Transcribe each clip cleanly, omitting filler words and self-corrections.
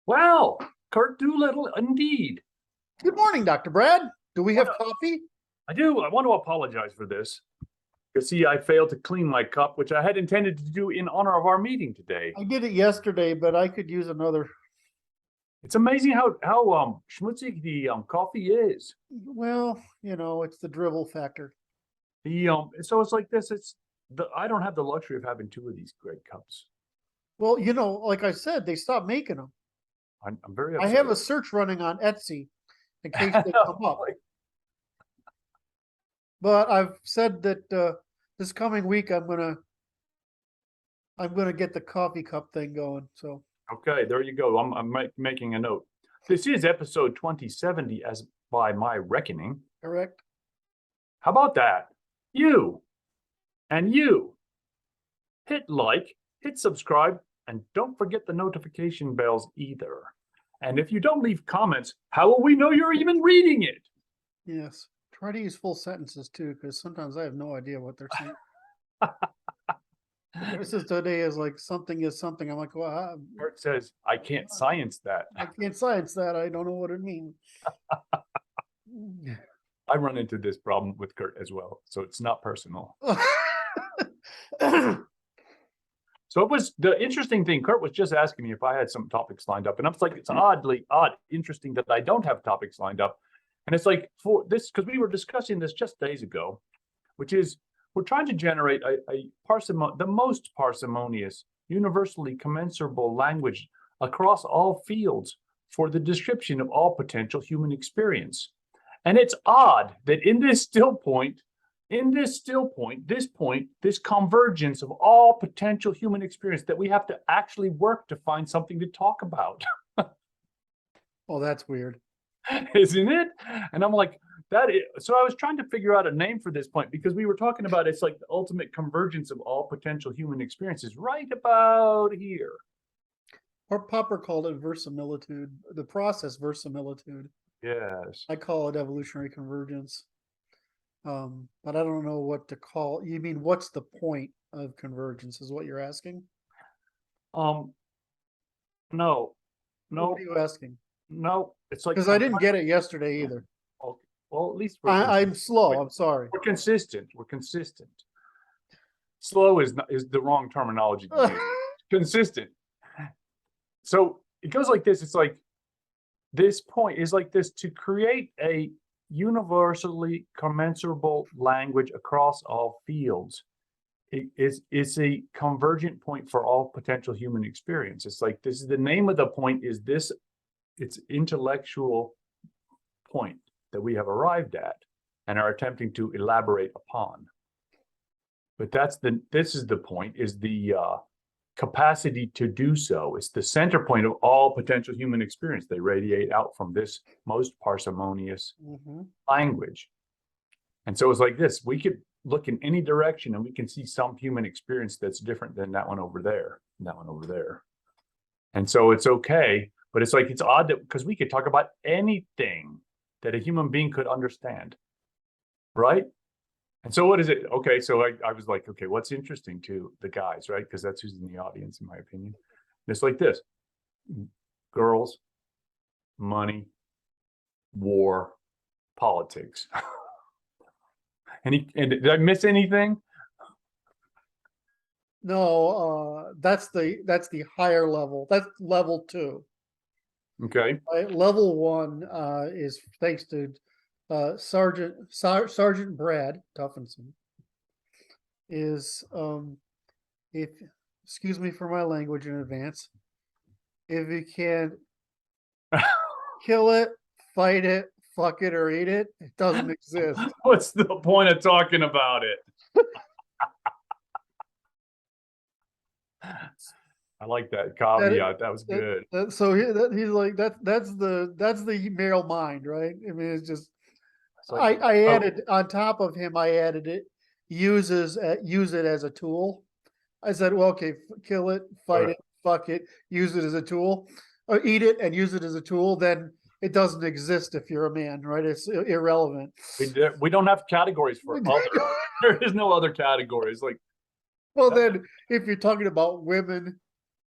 Well, Kurt Doolittle, indeed. Good morning, Dr. Brad. Do we have What coffee? I do. I want to apologize for this. Because, see, I failed to clean my cup, which I had intended to do in honor of our meeting today. I did it yesterday, but I could use another. It's amazing how schmutzig the coffee is. Well, it's the drivel factor. So it's like this. I don't have the luxury of having two of these great cups. Well, like I said, they stopped making them. I'm very I upset. have a search running on Etsy in case they come up. But I've said that this coming week I'm gonna get the coffee cup thing going. So Okay, there you go. I'm making a note. This is episode 2070, as by my reckoning. correct. How about that? You and you. Hit like, hit subscribe, and don't forget the notification bells either. And if you don't leave comments, how will we know you're even reading it? Yes. Try to use full sentences too, because sometimes I have no idea what they're saying. This is today is like something is something. I'm like, well, Kurt says, I can't science that. I can't science that. I don't know what it means. I run into this problem with Kurt as well, so it's not personal. So it was the interesting thing. Kurt was just asking me if I had some topics lined up, and I was like, it's interesting that I don't have topics lined up. And it's like for this, because we were discussing this just days ago, which is we're trying to generate the most parsimonious, universally commensurable language across all fields for the description of all potential human experience. And it's odd that this convergence of all potential human experience, that we have to actually work to find something to talk about. Oh, that's weird. Isn't it? And I'm like, so I was trying to figure out a name for this point, because we were talking about it's like the ultimate convergence of all potential human experiences right about here. Or Popper called it verisimilitude, the process verisimilitude. Yes. I call it evolutionary convergence. But I don't know what to call. You mean what's the point of convergence is what you're asking? No. What are you asking? No, it's like, because I didn't get it yesterday either. Okay. Well, at least I'm slow. I'm sorry. We're consistent. Slow is the wrong terminology to use. Consistent. So it goes like this. It's like this point is like this: to create a universally commensurable language across all fields. It's a convergent point for all potential human experience. It's like this is the name of the point. Is this? It's intellectual point that we have arrived at and are attempting to elaborate upon. But this is the point, is the capacity to do so. It's the center point of all potential human experience. They radiate out from this most parsimonious language. And so it's like this: we could look in any direction and we can see some human experience that's different than that one over there, and that one over there. And so it's okay. But it's like, it's odd that because we could talk about anything that a human being could understand, right? And so what is it? Okay, so I was like, okay, what's interesting to the guys, right? Because that's who's in the audience, in my opinion. And it's like this: girls, money, war, politics. And did I miss anything? No, that's the higher level. That's level 2. Okay. Level 1 is thanks to Sergeant Brad Tuffinson. Is if excuse me for my language in advance. If you can kill it, fight it, fuck it, or eat it, it doesn't exist. What's the point of talking about it? I like that caveat. That was good. So he's like that's the male mind, right? I mean, it's just like, I added on top of him. I added it. Use it as a tool. I said, well, okay, kill it, fight it, fuck it, use it as a tool, or eat it and use it as a tool. Then it doesn't exist if you're a man, right? It's irrelevant. We don't have categories for other. There is no other categories. Like, well, then if you're talking about women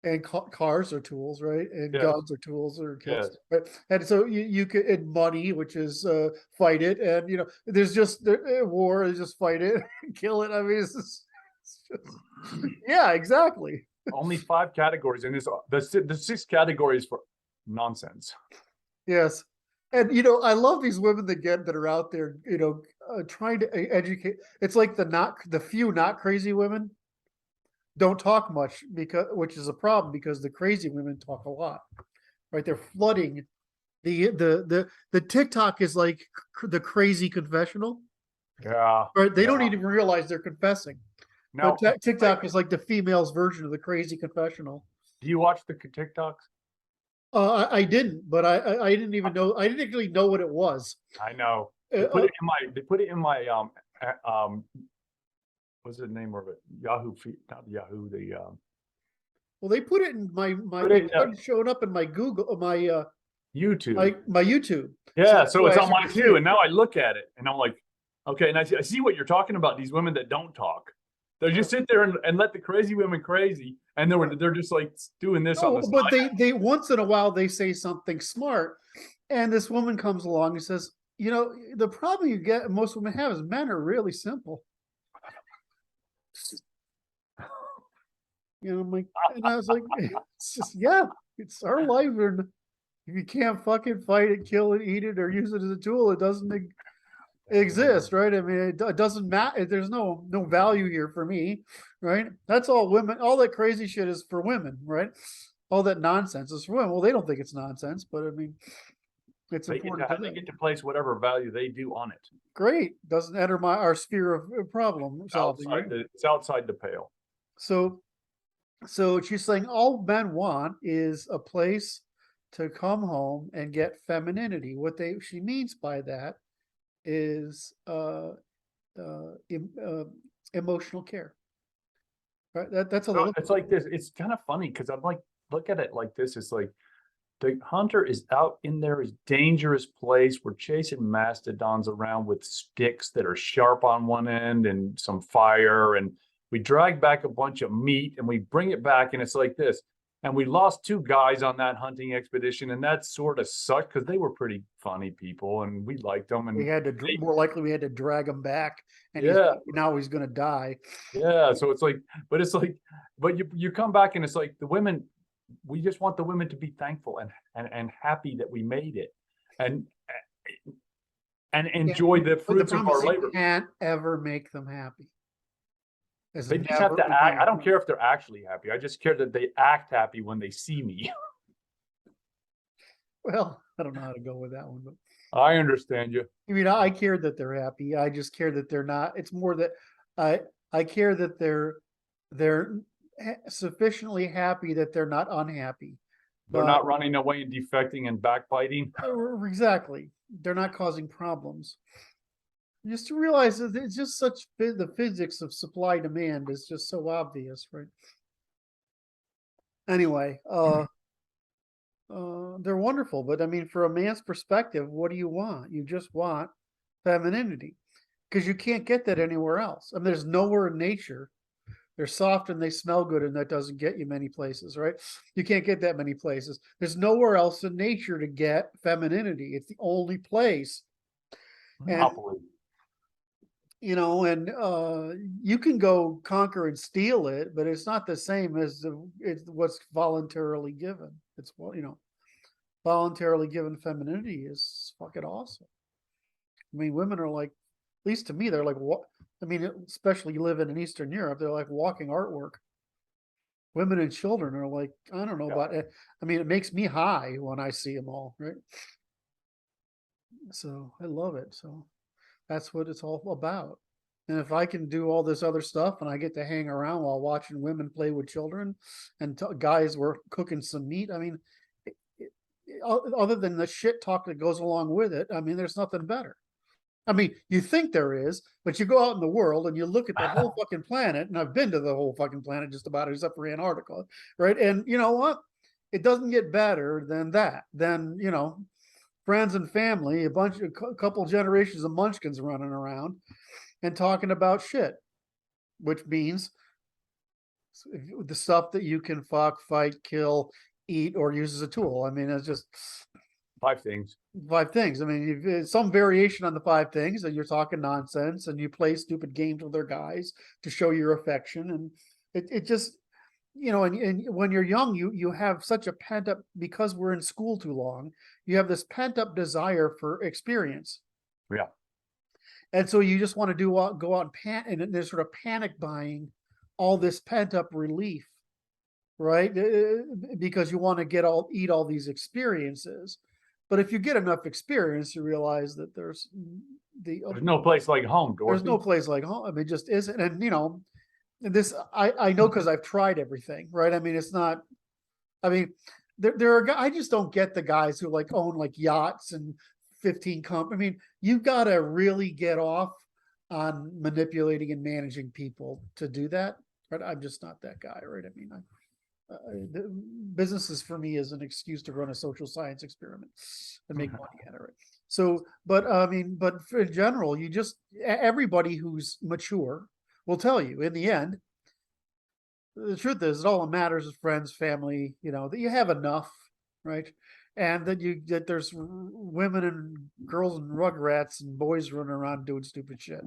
and cars are tools, right? And Yes, guns are tools or kills, yes. right? And so you could, and money, which is fight it, and there's just war is just fight it, kill it. I mean, it's just yeah, exactly. Only 5 categories, and the 6th category is for nonsense. Yes. And I love these women that are out there, trying to educate. It's like the few not crazy women don't talk much, which is a problem, because the crazy women talk a lot, right? They're flooding the TikTok is like the crazy confessional, Yeah, right? They don't yeah. even realize they're confessing. But Now, TikTok is like the female's version of the crazy confessional. do you watch the TikToks? I didn't, but I didn't even know. I didn't actually know what it was. I know. Uh, They put it in my, what's the name of it? Yahoo feed, not Yahoo, well, they put it in Put it it, started showing up in my Google, YouTube. my YouTube. Yeah, that's so why it's I on mine started seeing too, it. and now I look at it, and I'm like, okay, and I see what you're talking about, these women that don't talk. They just sit there and let the crazy women crazy, and they're just like doing this on the No, but side. they once in a while they say something smart, and this woman comes along and says, the problem you get most women have is men are really simple. I'm like, and I was like, it's just, yeah, it's our life, and if you can't fucking fight it, kill it, eat it, or use it as a tool, it doesn't exist, right? I mean, it doesn't matter. There's no value here for me, right? That's all women. All that crazy shit is for women, right? All that nonsense is for women. Well, they don't think it's nonsense, but I mean, it's important to They them. get to place whatever value they do on it. Great, doesn't enter our sphere of problem solving. Right? It's outside the pale. So, she's saying all men want is a place to come home and get femininity. What she means by that is emotional care. Right? That's a little. It's like this. It's kind of funny because I'm like, look at it like this. It's like the hunter is out in there, is dangerous place. We're chasing mastodons around with sticks that are sharp on one end and some fire, and we drag back a bunch of meat and we bring it back, and it's like this. And we lost 2 guys on that hunting expedition, and that sort of sucked because they were pretty funny people and we liked them. We And had to more likely we had to drag him back, and yeah, now he's going to die. yeah. So it's like, but you come back and it's like the women. We just want the women to be thankful and happy that we made it, and enjoy the But the fruits of problem is our you labor. can't ever make them happy. They just have to act. I don't care if they're actually happy. I just care that they act happy when they see me. Well, I don't know how to go with that one, but I understand you. I mean, I care that they're happy. I just care that they're not. It's more that I care that they're sufficiently happy that they're not unhappy. They're not running away and defecting and backbiting. Exactly. They're not causing problems. Just to realize that it's just the physics of supply demand is just so obvious, right? Anyway, they're wonderful, but I mean, from a man's perspective, what do you want? You just want femininity, because you can't get that anywhere else. I mean, there's nowhere in nature. They're soft and they smell good, and that doesn't get you many places, right? You can't get that many places. There's nowhere else in nature to get femininity. It's the only place. And Monopoly. and you can go conquer and steal it, but it's not the same as it's what's voluntarily given. It's voluntarily given femininity is fucking awesome. I mean, women are like, at least to me, they're like, what? I mean, especially living in Eastern Europe, they're like walking artwork. Women and children are like, I don't know about it. I mean, it makes me high when I see them all, right? So I love it. So that's what it's all about. And if I can do all this other stuff and I get to hang around while watching women play with children and guys were cooking some meat, I mean, other than the shit talk that goes along with it, I mean, there's nothing better. I mean, you think there is, but you go out in the world and you look at the whole fucking planet, and I've been to the whole fucking planet just about except for Antarctica, right? And you know what? It doesn't get better than that. Then, friends and family, a couple generations of munchkins running around and talking about shit, which means the stuff that you can fuck, fight, kill, eat, or use as a tool. I mean, it's just 5 things. 5 things. I mean, if some variation on the 5 things, and you're talking nonsense, and you play stupid games with their guys to show your affection, and it just, and when you're young, you have such a pent up, because we're in school too long, you have this pent up desire for experience. Yeah. And so you just want to go out and there's sort of panic buying all this pent up relief, right? Because you want to eat all these experiences. But if you get enough experience, you realize that there's no place like home, Dorothy. There's no place like home. I mean, it just isn't. And this I know because I've tried everything, right? I mean, it's not. I mean, there are guys. I just don't get the guys who like own like yachts and 15 I mean, you've got to really get off on manipulating and managing people to do that. But I'm just not that guy, right? I mean, the businesses for me is an excuse to run a social science experiment and make money out of it. So, but I mean, but in general, everybody who's mature will tell you in the end, the truth is, all that matters is friends, family, that you have enough, right? And that there's women and girls and rugrats and boys running around doing stupid shit.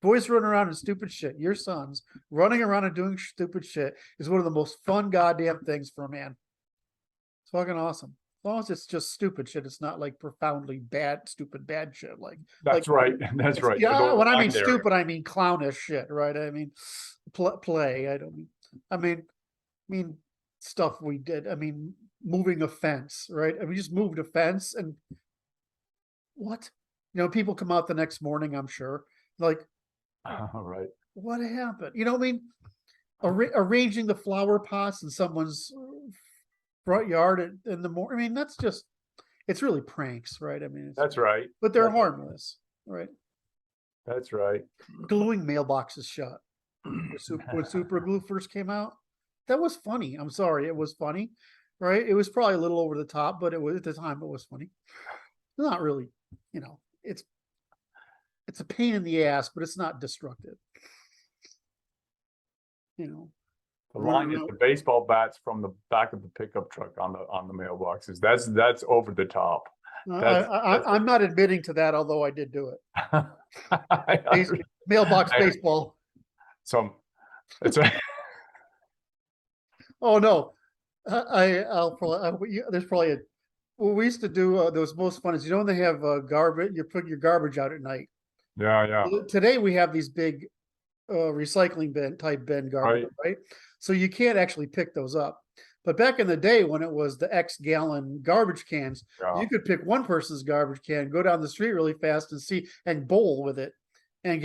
Boys running around and stupid shit. Your sons running around and doing stupid shit is one of the most fun goddamn things for a man. It's fucking awesome. As long as it's just stupid shit, it's not like profoundly bad, stupid, bad shit. That's right. That's right. Yeah, when I mean stupid, I mean clownish shit, right? I mean play. I don't mean. I mean stuff we did. I mean moving a fence, right? I mean, we just moved a fence, and what? People come out the next morning, I'm sure, like, right. What happened? I mean, arranging the flower pots in someone's front yard in the morning. I mean, it's really pranks, right? I mean, that's right. But they're harmless, right? That's right. Gluing mailboxes shut. When super glue first came out, that was funny. I'm sorry, it was funny, right? It was probably a little over the top, but it was at the time it was funny. Not really, it's a pain in the ass, but it's not destructive. The line is the baseball bats from the back of the pickup truck on the mailboxes. That's over the top. I'm not admitting to that, although I did do it. Mailbox baseball. So that's right. Oh no, there's probably what we used to do. Those most fun is when they have garbage. You put your garbage out at night. Yeah. Today we have these big recycling bin garbage, right? So you can't actually pick those up. But back in the day when it was the X gallon garbage cans, you could pick one person's garbage can, go down the street really fast and bowl with it and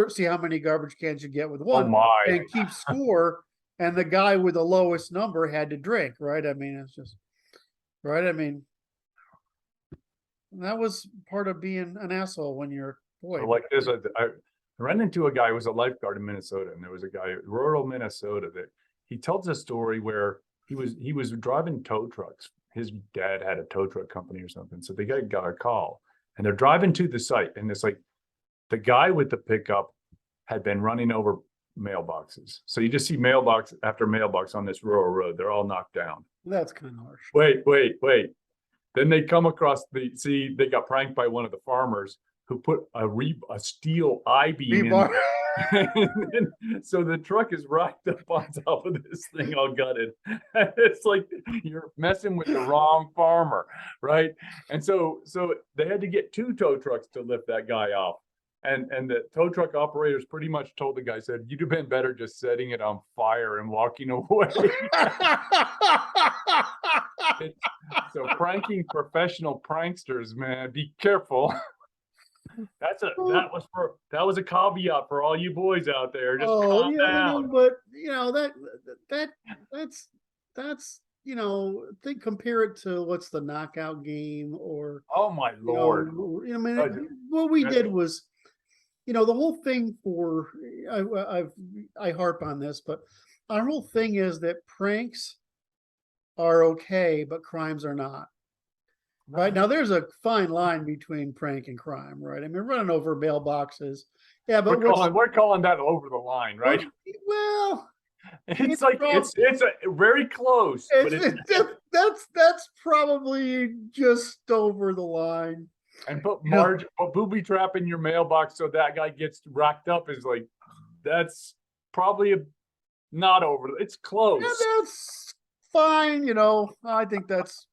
see how many garbage cans you get with one and keep score. And the guy with the lowest number had to drink, right? I mean, it's just right. I mean, that was part of being an asshole when you're boy. So like this, I ran into a guy who was a lifeguard in Minnesota, and there was a guy in rural Minnesota that he tells a story where he was driving tow trucks. His dad had a tow truck company or something, so they got a call, and they're driving to the site, and it's like the guy with the pickup had been running over mailboxes. So you just see mailbox after mailbox on this rural road. They're all knocked down. That's kind of harsh. Wait. Then they come across they got pranked by one of the farmers who put a steel I-beam in there. So the truck is right up on top of this thing all gutted. It's like you're messing with the wrong farmer, right? And so they had to get 2 tow trucks to lift that guy off. And the tow truck operators pretty much told the guy, said, you'd have been better just setting it on fire and walking away. So pranking professional pranksters, man, be careful. That was a caveat for all you boys out there. Just calm down. But that's compare it to what's the knockout game or oh my lord. I mean, what we did was the whole thing for I harp on this, but our whole thing is that pranks are okay, but crimes are not. Right now, there's a fine line between prank and crime, right? I mean, running over mailboxes Yeah, but we're calling that over the line, right? well, It's like it's a very close, but that's probably just over the line. and put You know, put booby trap in your mailbox so that guy gets racked up is like that's probably not over. It's close. yeah, that's fine. You know, I think that's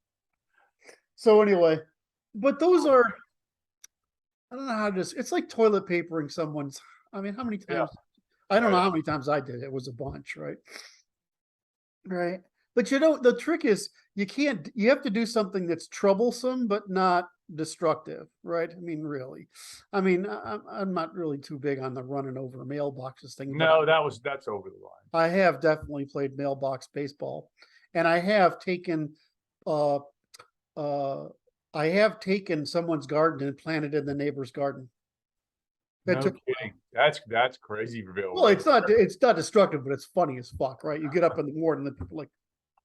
so anyway. But those are, I don't know how to just. It's like toilet papering someone's. I mean, how many times? Yeah. I don't know how many times I did it. It was a bunch, right? Right. But you know, the trick is you can't, you have to do something that's troublesome, but not destructive, right? I mean, really. I mean, I'm not really too big on the running over mailboxes thing. No, that's over the line. I have definitely played mailbox baseball, and I have taken, uh, I have taken someone's garden and planted in the neighbor's garden. That No took, kidding. That's crazy, Bill. well, it's not destructive, but it's funny as fuck, right? You get up in the morning and people are like,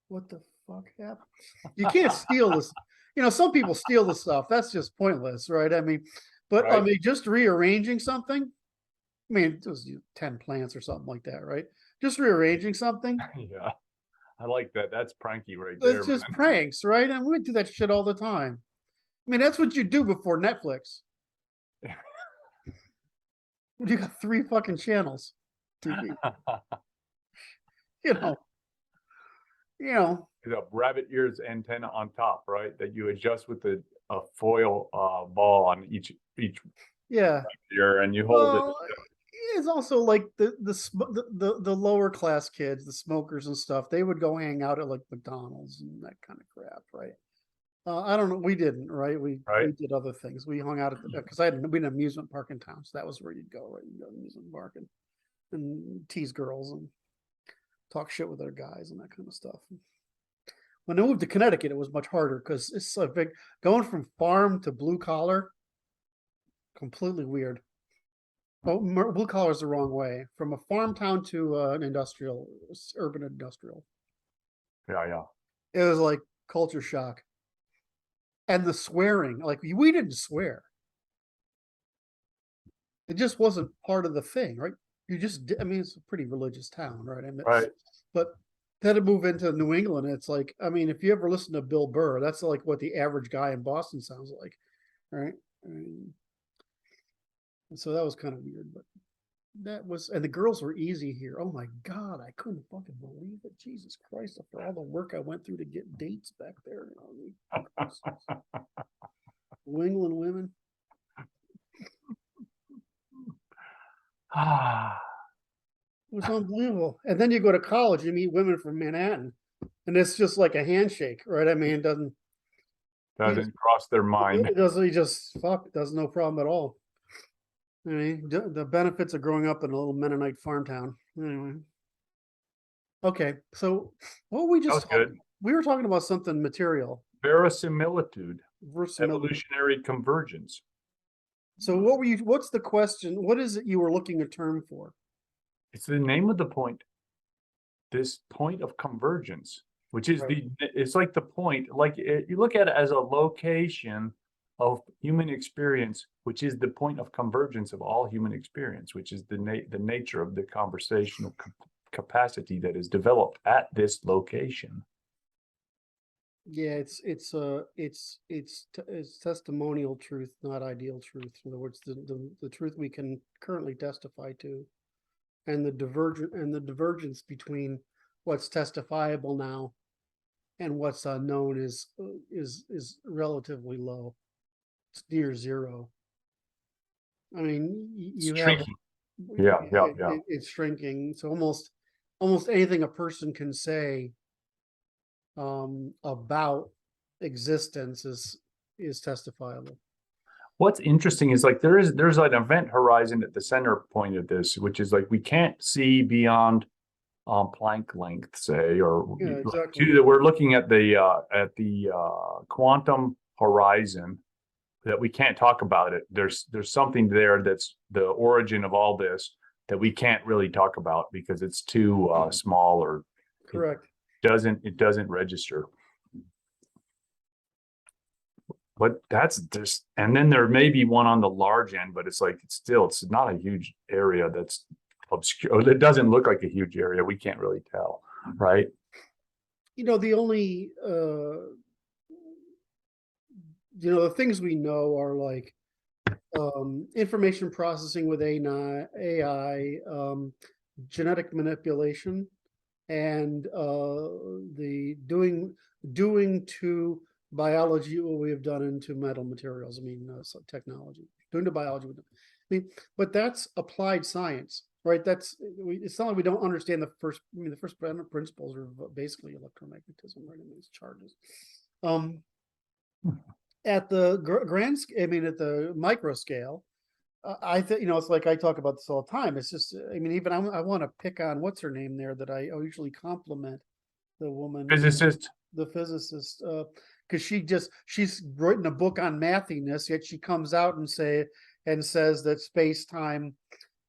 what the fuck happened? You can't steal this. You know, some people steal the stuff. That's just pointless, right? I mean, but I Right. mean, just rearranging something. I mean, it was 10 plants or something like that, right? Just rearranging something. Yeah, I like that. That's pranky right there, It's just man. pranks, right? And we do that shit all the time. I mean, that's what you do before Netflix. You got 3 fucking channels. TV. You know. You know. The rabbit ears antenna on top, right? That you adjust with a foil ball on each Yeah. ear, and you hold it. Well, it's also like the lower class kids, the smokers and stuff. They would go hang out at like McDonald's and that kind of crap, right? I don't know. We didn't, right? We did other things. We hung out at because we had an amusement park in town, so that was where you'd go, right? You'd go to the amusement park and tease girls and talk shit with other guys and that kind of stuff. When I moved to Connecticut, it was much harder because it's so big. Going from farm to blue collar, completely weird. Oh, blue collar is the wrong way. From a farm town to an industrial, urban industrial. Yeah. It was like culture shock. And the swearing, like we didn't swear. It just wasn't part of the thing, right? You just, I mean, it's a pretty religious town, right? I mean, Right. But then to move into New England, it's like, I mean, if you ever listen to Bill Burr, that's like what the average guy in Boston sounds like, right? I mean, and so that was kind of weird, but that was, and the girls were easy here. Oh my God, I couldn't fucking believe it. Jesus Christ, after all the work I went through to get dates back there. You know, New England women. It was unbelievable. And then you go to college, you meet women from Manhattan, and it's just like a handshake, right? I mean, it doesn't cross their mind. It doesn't, he just does no problem at all. I mean, the benefits of growing up in a little Mennonite farm town. Anyway. Okay, so what we just we were talking about something material. Verisimilitude. Evolutionary convergence. So what's the question? What is it you were looking a term for? It's the name of the point. This point of convergence, which is it's like the point, like you look at it as a location of human experience, which is the point of convergence of all human experience, which is the nature of the conversational capacity that is developed at this location. Yeah, it's testimonial truth, not ideal truth. In other words, the truth we can currently testify to, and the divergence between what's testifiable now and what's known is relatively low. It's near zero. I mean, It's shrinking. It's shrinking. So almost anything a person can say about existence is testifiable. What's interesting is like there's an event horizon at the center point of this, which is like we can't see beyond Planck length, say, or exactly. We're looking at the quantum horizon that we can't talk about it. There's something there that's the origin of all this that we can't really talk about because it's too small or correct. It doesn't register. but that's just, and then there may be one on the large end, but it's like, it's not a huge area that's obscure. It doesn't look like a huge area. We can't really tell, right? The only, the things we know are like information processing with AI, genetic manipulation, and the doing to biology what we have done into metal materials. I mean, technology, doing to biology. But that's applied science, right? It's not like we don't understand the first principles are basically electromagnetism, right? In these charges. At the at the micro scale, I think, it's like I talk about this all the time. It's just, even I want to pick on what's her name there that I usually compliment, the woman, Physicist. the physicist, because she's written a book on mathiness, yet she comes out and says that space time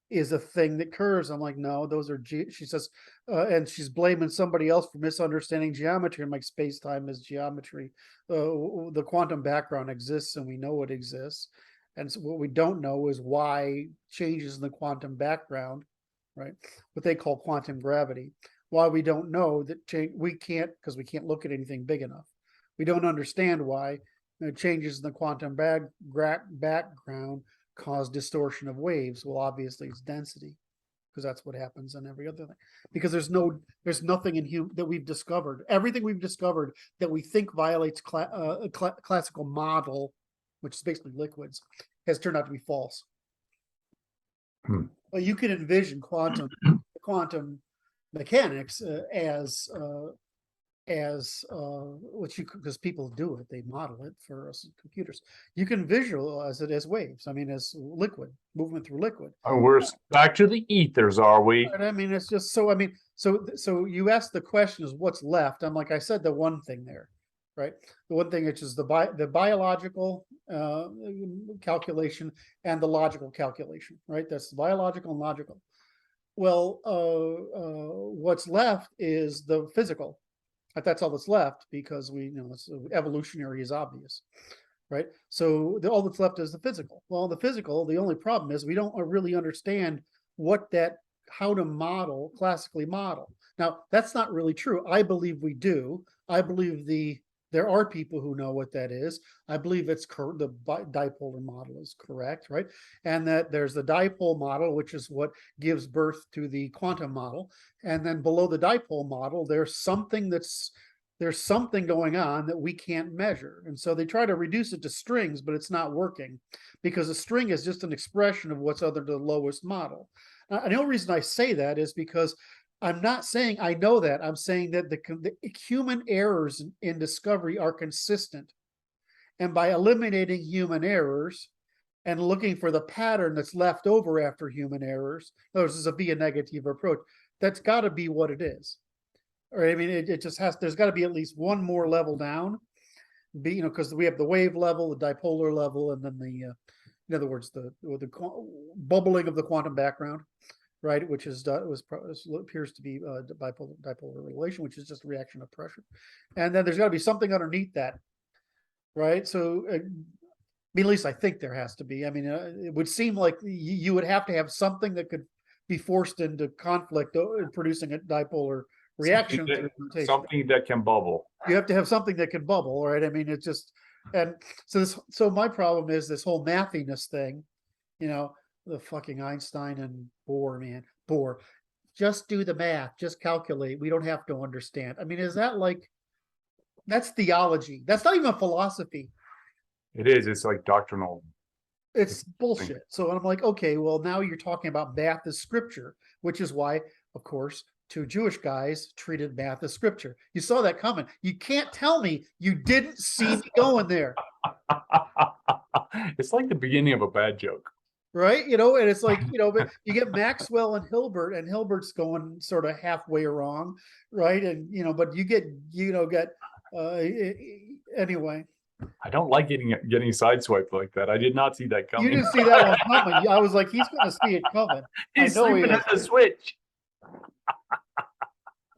is a thing that curves. I'm like, no, those are she says, and she's blaming somebody else for misunderstanding geometry. I'm like, space time is geometry. The quantum background exists, and we know it exists. And so what we don't know is why changes in the quantum background, right? What they call quantum gravity. Why we don't know that we can't, because we can't look at anything big enough. We don't understand why changes in the quantum background cause distortion of waves. Well, obviously it's density, because that's what happens in every other thing. Because there's nothing in that we've discovered. Everything we've discovered that we think violates classical model, which is basically liquids, has turned out to be false. Well, you can envision quantum mechanics as because people do it, they model it for us computers. You can visualize it as waves. As liquid movement through liquid. Oh, we're back to the ethers, are we? It's just so. So you asked the question is what's left. I'm like I said, the one thing there, right? The one thing which is the biological calculation and the logical calculation, right? That's biological and logical. Well, what's left is the physical. That's all that's left, because evolutionary is obvious, right? So all that's left is the physical. Well, the physical, the only problem is we don't really understand how to classically model. Now, that's not really true. I believe we do. I believe there are people who know what that is. I believe the dipolar model is correct, right? And that there's the dipole model, which is what gives birth to the quantum model. And then below the dipole model, there's something going on that we can't measure. And so they try to reduce it to strings, but it's not working, because a string is just an expression of what's other than the lowest model. And the only reason I say that is because I'm not saying I know that. I'm saying that the human errors in discovery are consistent. And by eliminating human errors and looking for the pattern that's left over after human errors, this is a negative approach. That's got to be what it is. Or it just there's got to be at least one more level down. Because we have the wave level, the dipolar level, and then in other words, the bubbling of the quantum background. Right, which appears to be dipolar relation, which is just a reaction of pressure, and then there's got to be something underneath that, right? So, at least I think there has to be. It would seem like you would have to have something that could be forced into conflict, producing a dipolar reaction. Something that can bubble. You have to have something that can bubble, right? It's just, and so my problem is this whole mathiness thing, the fucking Einstein and Bohr, just do the math, just calculate. We don't have to understand. Is that that's theology? That's not even philosophy. It is. It's like doctrinal. It's bullshit. So I'm like, okay, well, now you're talking about math as scripture, which is why, of course, two Jewish guys treated math as scripture. You saw that coming. You can't tell me you didn't see me going there. It's like the beginning of a bad joke. Right, and it's like, but you get Maxwell and Hilbert, and Hilbert's going sort of halfway wrong, right? And but you get anyway. I don't like getting sideswiped like that. I did not see that coming. You didn't see that one coming. I was like, he's going to see it coming. He's sleeping at the switch.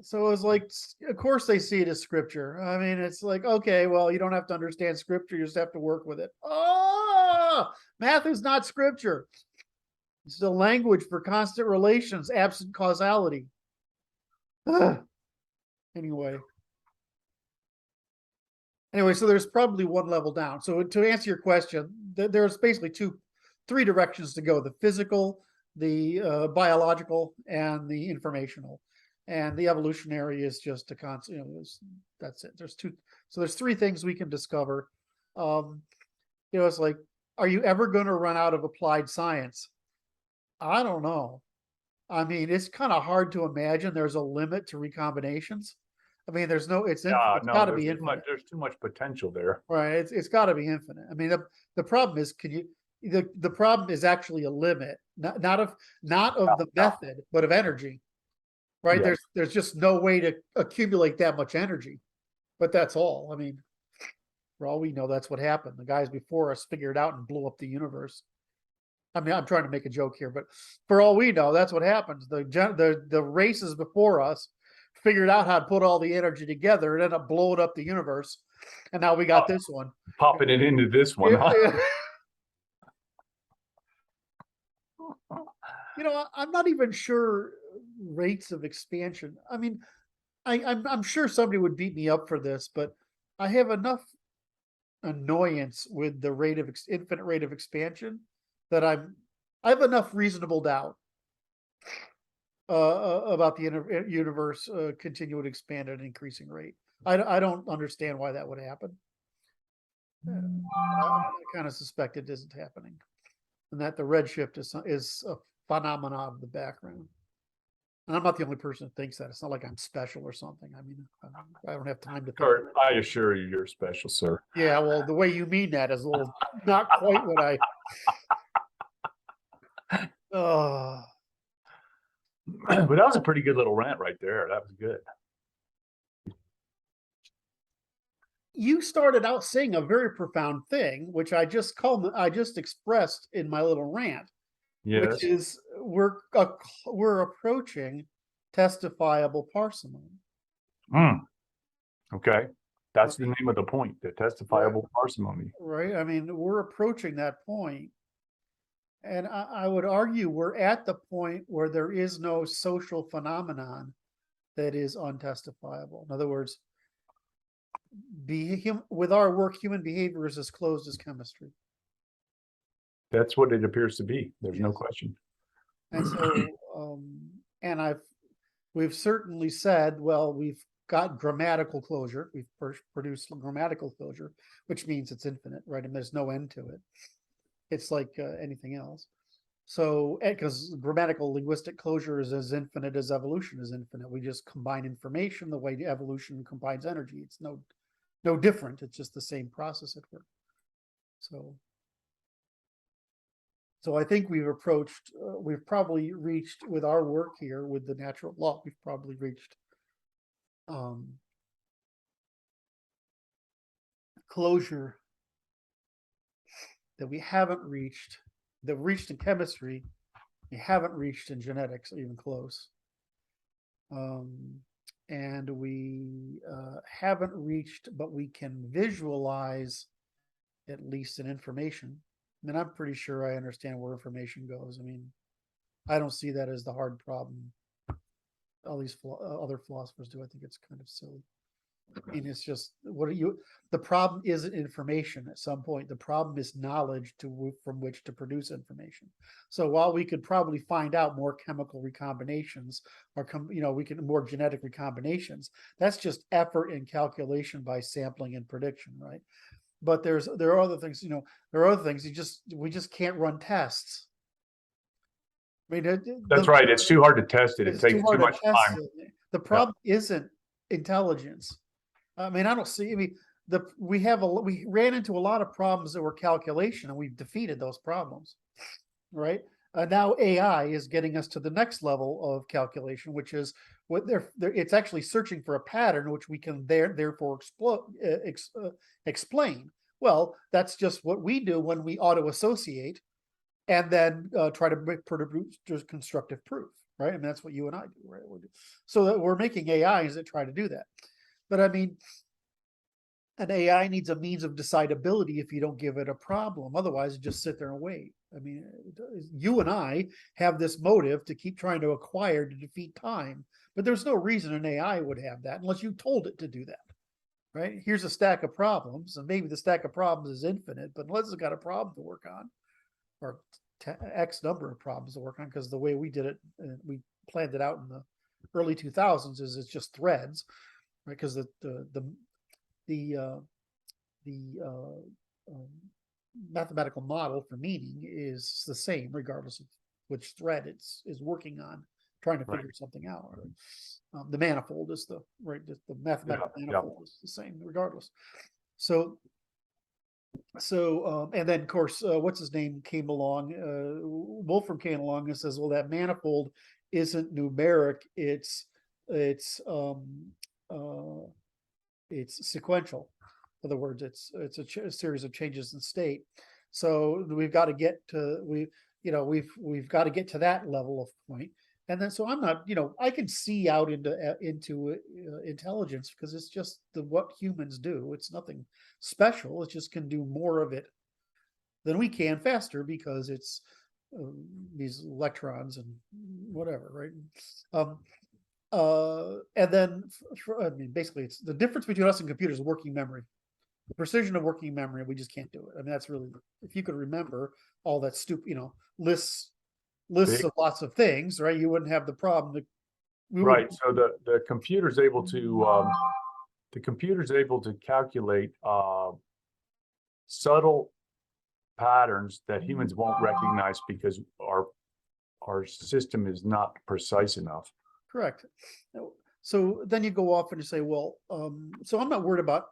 So it was like, of course they see it as scripture. I mean, it's like, okay, well, you don't have to understand scripture, you just have to work with it. Oh, math is not scripture. It's the language for constant relations, absent causality. Anyway. Anyway, so there's probably one level down. So to answer your question, there's basically three directions to go: the physical, the biological, and the informational. And the evolutionary is just a constant, that's it. There's two. So there's three things we can discover. It's like, are you ever going to run out of applied science? I don't know. I mean, it's kind of hard to imagine there's a limit to recombinations. I mean, it's No, got to there's be too much, infinite, there's too much potential there. right? It's got to be infinite. I mean, the problem is, the problem is actually a limit, not of the method, but of energy, right? Yeah. There's just no way to accumulate that much energy, but that's all. I mean, for all we know, that's what happened. The guys before us figured it out and blew up the universe. I mean, I'm trying to make a joke here, but for all we know, that's what happens. The races before us figured out how to put all the energy together and ended up blowing up the universe. And now we got this one. Popping it into this one, huh? I'm not even sure rates of expansion. I mean, I'm sure somebody would beat me up for this, but I have enough annoyance with the infinite rate of expansion that I have enough reasonable doubt about the universe continue to expand at an increasing rate. I don't understand why that would happen. I kind of suspect it isn't happening, and that the redshift is a phenomena of the background. And I'm not the only person that thinks that. It's not like I'm special or something. I mean, I don't have time to think. Kurt, I assure you, you're special, sir. Yeah, well, the way you mean that is a little not quite what I. But that was a pretty good little rant right there. That was good. You started out saying a very profound thing, which I just expressed in my little rant. Yes. Which is we're approaching testifiable parsimony. Okay. That's the name of the point, the testifiable parsimony. Right. I mean, we're approaching that point. And I would argue we're at the point where there is no social phenomenon that is untestifiable. In other words, with our work, human behavior is as closed as chemistry. That's what it appears to be. There's no question. And so, we've certainly said, well, we've got grammatical closure. We've produced grammatical closure, which means it's infinite, right? And there's no end to it. It's like anything else. So, because grammatical linguistic closure is as infinite as evolution is infinite. We just combine information the way evolution combines energy. It's no different. It's just the same process at work. So I think we've probably reached with our work here with the natural law, we've probably reached closure that we haven't reached, that we reached in chemistry, we haven't reached in genetics, even close. And we haven't reached, but we can visualize at least in information. I mean, I'm pretty sure I understand where information goes. I mean, I don't see that as the hard problem. All these other philosophers do. I think it's kind of silly. I mean, it's just the problem isn't information at some point. The problem is knowledge from which to produce information. So while we could probably find out more chemical recombinations or more genetic recombinations, that's just effort and calculation by sampling and prediction, right? But there are other things, there are other things we just can't run tests. I mean, that's right. It's too hard to test it. It takes too much time. The problem isn't intelligence. I mean, I don't see. I mean, we ran into a lot of problems that were calculation, and we've defeated those problems, right? Now AI is getting us to the next level of calculation, which is what it's actually searching for a pattern, which we can therefore explain. Well, that's just what we do when we auto associate, and then try to produce constructive proof, right? And that's what you and I do, right? So that we're making AIs that try to do that. But I mean, an AI needs a means of decidability if you don't give it a problem. Otherwise, it just sit there and wait. I mean, you and I have this motive to keep trying to acquire to defeat time, but there's no reason an AI would have that unless you told it to do that, right? Here's a stack of problems, and maybe the stack of problems is infinite, but unless it's got a problem to work on, or X number of problems to work on, because the way we did it, we planned it out in the early 2000s, is it's just threads, right? Because the mathematical model for meaning is the same regardless of which thread is working on trying to figure something out. The manifold is the mathematical manifold is the same regardless. So and then of course what's his name came along, Wolfram came along and says, well, that manifold isn't numeric, it's sequential. In other words, it's a series of changes in state. So we've got to get to we've got to get to that level of point. And then so I'm not, I can see out into intelligence because it's just what humans do. It's nothing special. It just can do more of it than we can faster because it's these electrons and whatever, right? And then I mean, basically, it's the difference between us and computers is working memory. The precision of working memory, we just can't do it. I mean, that's really, if you could remember all that stupid, lists of lots of things, right? You wouldn't have the problem. Right. So the computer's able to calculate subtle patterns that humans won't recognize because our system is not precise enough. Correct. So then you go off and you say, well, so I'm not worried about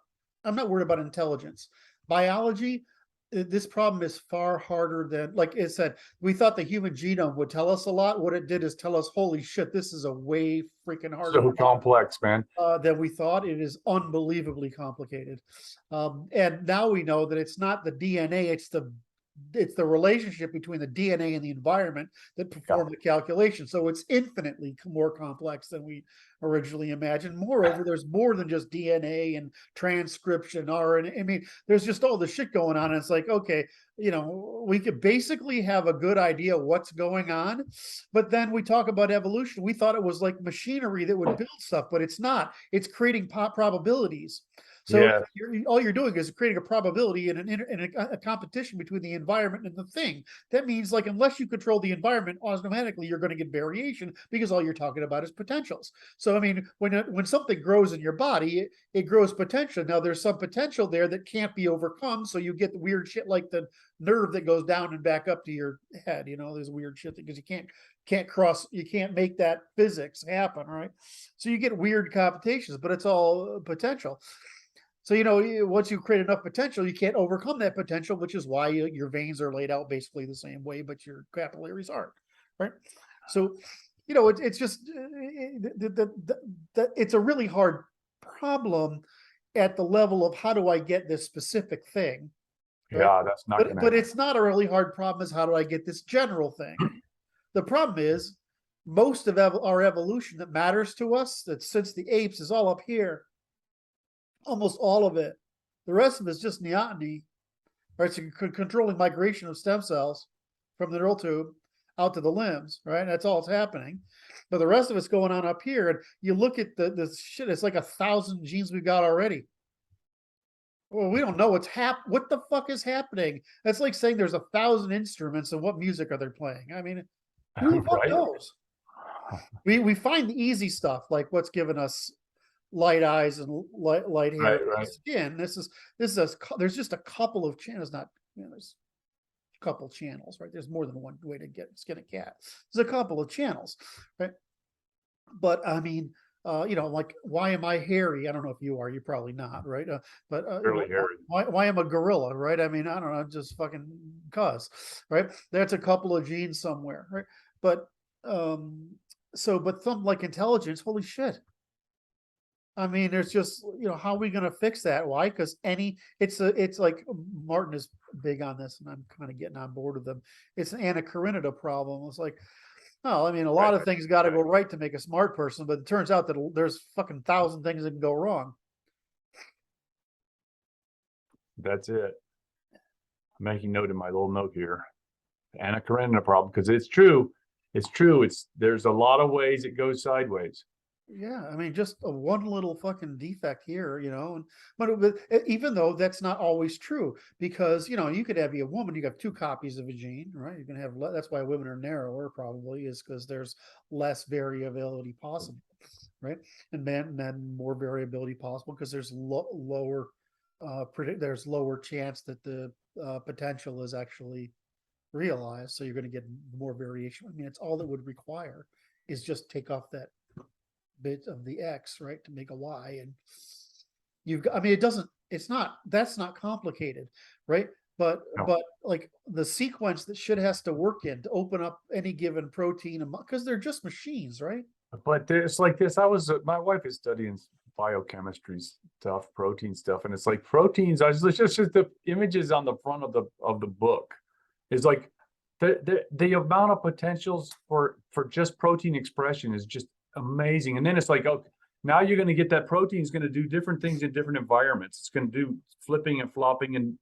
intelligence. Biology, this problem is far harder than, like it said, we thought the human genome would tell us a lot. What it did is tell us, holy shit, this is a way freaking harder. So complex, man. Than we thought. It is unbelievably complicated. And now we know that it's not the DNA, it's the relationship between the DNA and the environment that perform the calculation. So it's infinitely more complex than we originally imagined. Moreover, there's more than just DNA and transcription, RNA. I mean, there's just all the shit going on. And it's like, okay, we could basically have a good idea what's going on, but then we talk about evolution. We thought it was like machinery that would build stuff, but it's not. It's creating probabilities. So all you're doing is creating a probability in a competition between the environment and the thing. That means, like, unless you control the environment, automatically you're going to get variation because all you're talking about is potentials. So I mean, when something grows in your body, it grows potential. Now there's some potential there that can't be overcome, so you get the weird shit like the nerve that goes down and back up to your head. There's weird shit because you can't make that physics happen, right? So you get weird computations, but it's all potential. So, once you create enough potential, you can't overcome that potential, which is why your veins are laid out basically the same way, but your capillaries aren't, right? So, it's just, it's a really hard problem at the level of how do I get this specific thing? Right? Yeah, that's not gonna but it's not a really hard problem as how do I get this general thing? The problem is most of our evolution that matters to us, that since the apes is all up here. Almost all of it. The rest of it is just neoteny, right? So controlling migration of stem cells from the neural tube out to the limbs, right? That's all that's happening. But the rest of it's going on up here. And you look at the shit, it's like 1,000 genes we've got already. Well, we don't know what the fuck is happening. That's like saying there's 1,000 instruments and what music are they playing? I mean, who the fuck knows? We find the easy stuff, like what's given us light eyes and light hair, skin. There's just a couple of channels, there's a couple of channels, right? There's more than one way to skin a cat. There's a couple of channels, right? But I mean, like, why am I hairy? I don't know if you are. You're probably not, right? But really hairy. Why am I a gorilla, right? I mean, I don't know, just fucking cause, right? That's a couple of genes somewhere, right? But but something like intelligence, holy shit. I mean, there's just, how are we going to fix that? Why? Because it's like Martin is big on this, and I'm kind of getting on board with them. It's an anacarinida problem. It's like, Well, I mean, a lot of things got to go right to make a smart person, but it turns out that there's fucking 1,000 things that can go wrong. That's it. I'm making note in my little note here. Anna Karenina problem, because it's true. It's true. There's a lot of ways it goes sideways. Yeah, I mean, just a one little fucking defect here, and but even though that's not always true, because you could have a woman, you have 2 copies of a gene, right? You can have that's why women are narrower, probably, is because there's less variability possible, right? And men more variability possible because there's lower there's lower chance that the potential is actually realized, so you're going to get more variation. I mean, it's all that would require is just take off that bit of the X, right, to make a Y, and you've got, I mean, that's not complicated, right? But like the sequence that shit has to work in to open up any given protein, because they're just machines, right? But it's like this. My wife is studying biochemistry stuff, protein stuff, and it's like proteins. Just the images on the front of the book is like the amount of potentials for just protein expression is just amazing. And then it's like, oh, now you're going to get that protein is going to do different things in different environments. It's going to do flipping and flopping, and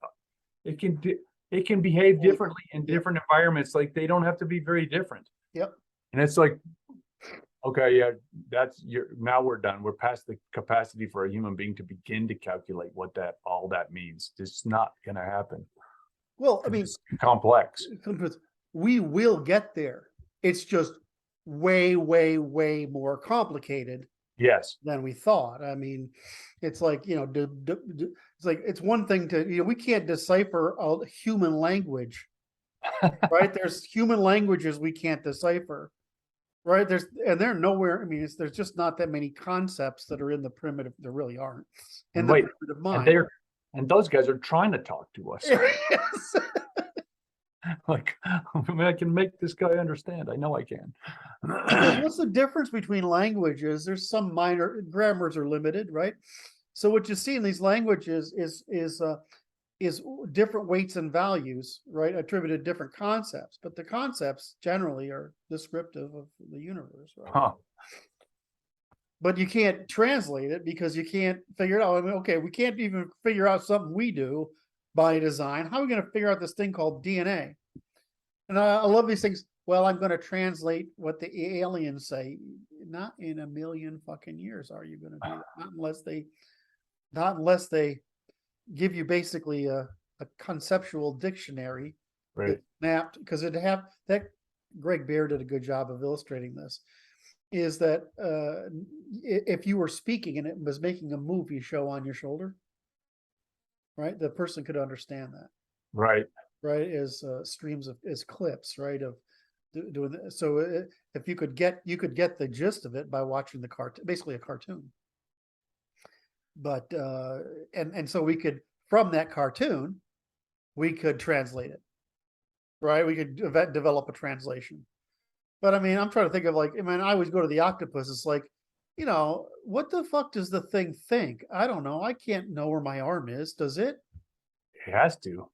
it can behave differently in different environments. Like they don't have to be very different. Yep. And it's like, okay, yeah, now we're done. We're past the capacity for a human being to begin to calculate what all that means. It's not going to happen. Well, I mean, it's complex. We will get there. It's just way, way, way more complicated. Yes. Than we thought. I mean, it's like, it's like, it's one thing to, we can't decipher a human language, right? There's human languages we can't decipher, right? They're nowhere. I mean, there's just not that many concepts that are in the primitive. There really aren't. In the primitive mind. And those guys are trying to talk to us. Yes. Like, I mean, I can make this guy understand. I know I can. What's the difference between languages? There's some minor grammars are limited, right? So what you see in these languages is different weights and values, right? Attributed to different concepts, but the concepts generally are descriptive of the universe, right? Huh. But you can't translate it because you can't figure it out. I mean, okay, we can't even figure out something we do by design. How are we going to figure out this thing called DNA? And I love these things. Well, I'm going to translate what the aliens say. Not in a million fucking years are you going to do that? Not unless they give you basically a conceptual dictionary, right? Mapped, because that Greg Bear did a good job of illustrating this. Is that if you were speaking and it was making a movie show on your shoulder, right? The person could understand that. Right. Right. As streams of, as clips, right? Of doing that. So if you could get the gist of it by watching the cartoon, basically a cartoon. But, and so we could, from that cartoon, we could translate it, right? We could develop a translation. But I mean, I'm trying to think of like, I mean, I always go to the octopus. It's like, what the fuck does the thing think? I don't know. I can't know where my arm is. Does it? It has to.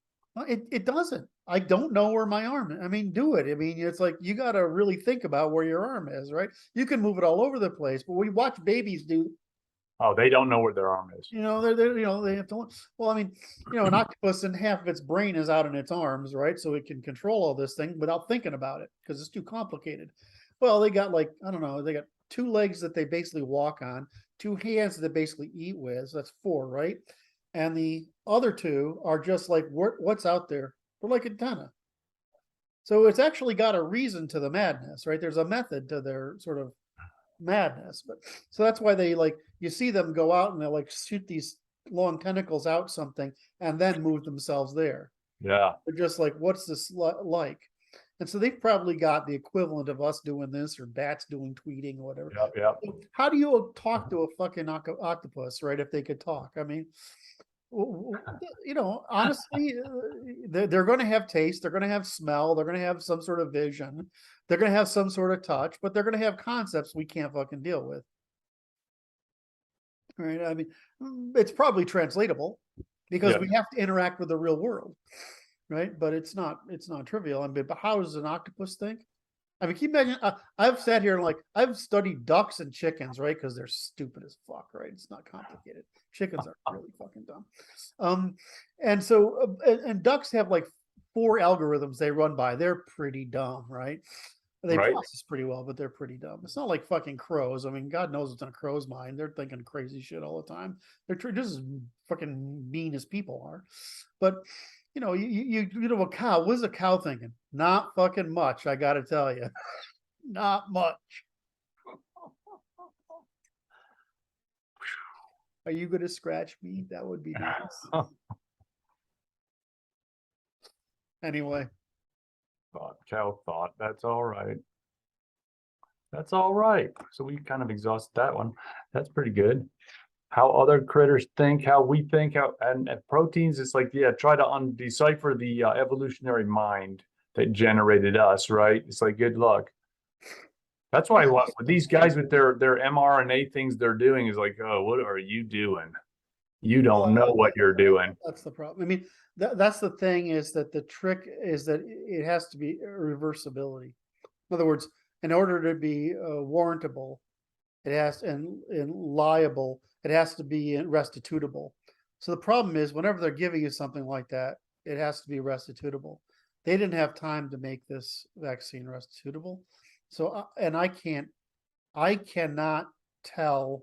It doesn't. I don't know where my arm is. I mean, do it. I mean, it's like, you got to really think about where your arm is, right? You can move it all over the place, but we watch babies do. Oh, they don't know where their arm is. They have to, well, I mean, an octopus and half of its brain is out in its arms, right? So it can control all this thing without thinking about it because it's too complicated. Well, they got like, I don't know, they got 2 legs that they basically walk on, 2 hands that they basically eat with. So that's 4, right? And the other 2 are just like, what's out there? They're like antenna. So it's actually got a reason to the madness, right? There's a method to their sort of madness. But so that's why they like, you see them go out and they like shoot these long tentacles out something and then move themselves there. Yeah. They're just like, what's this like? And so they've probably got the equivalent of us doing this or bats doing tweeting or whatever. Yeah. So how do you talk to a fucking octopus, right? If they could talk, I mean, honestly, they're going to have taste, they're going to have smell, they're going to have some sort of vision, they're going to have some sort of touch, but they're going to have concepts we can't fucking deal with. Right? I mean, it's probably translatable because we have to interact with the real world, right? But it's not trivial. I mean, but how does an octopus think? I mean, can you imagine? I've sat here and like I've studied ducks and chickens, right? Because they're stupid as fuck, right? It's not complicated. Chickens are really fucking dumb. And so and ducks have like 4 algorithms they run by. They're pretty dumb, right? They Right. process pretty well, but they're pretty dumb. It's not like fucking crows. I mean, God knows what's in a crow's mind. They're thinking crazy shit all the time. They're just as fucking mean as people are. But you know, you know, a cow. What is a cow thinking? Not fucking much. I got to tell you, not much. Are you going to scratch me? That would be nice. Anyway, Cow thought. That's all right. That's all right. So we kind of exhausted that one. That's pretty good. How other critters think, how we think, how and proteins. It's like, yeah, try to decipher the evolutionary mind that generated us. Right? It's like, good luck. That's why what with these guys with their mRNA things they're doing is like, oh, what are you doing? You don't know what you're doing. that's the problem. I mean, that's the thing is that the trick is that it has to be reversibility. In other words, in order to be warrantable, it has and liable, it has to be restitutable. So the problem is whenever they're giving you something like that, it has to be restitutable. They didn't have time to make this vaccine restitutable. So and I cannot tell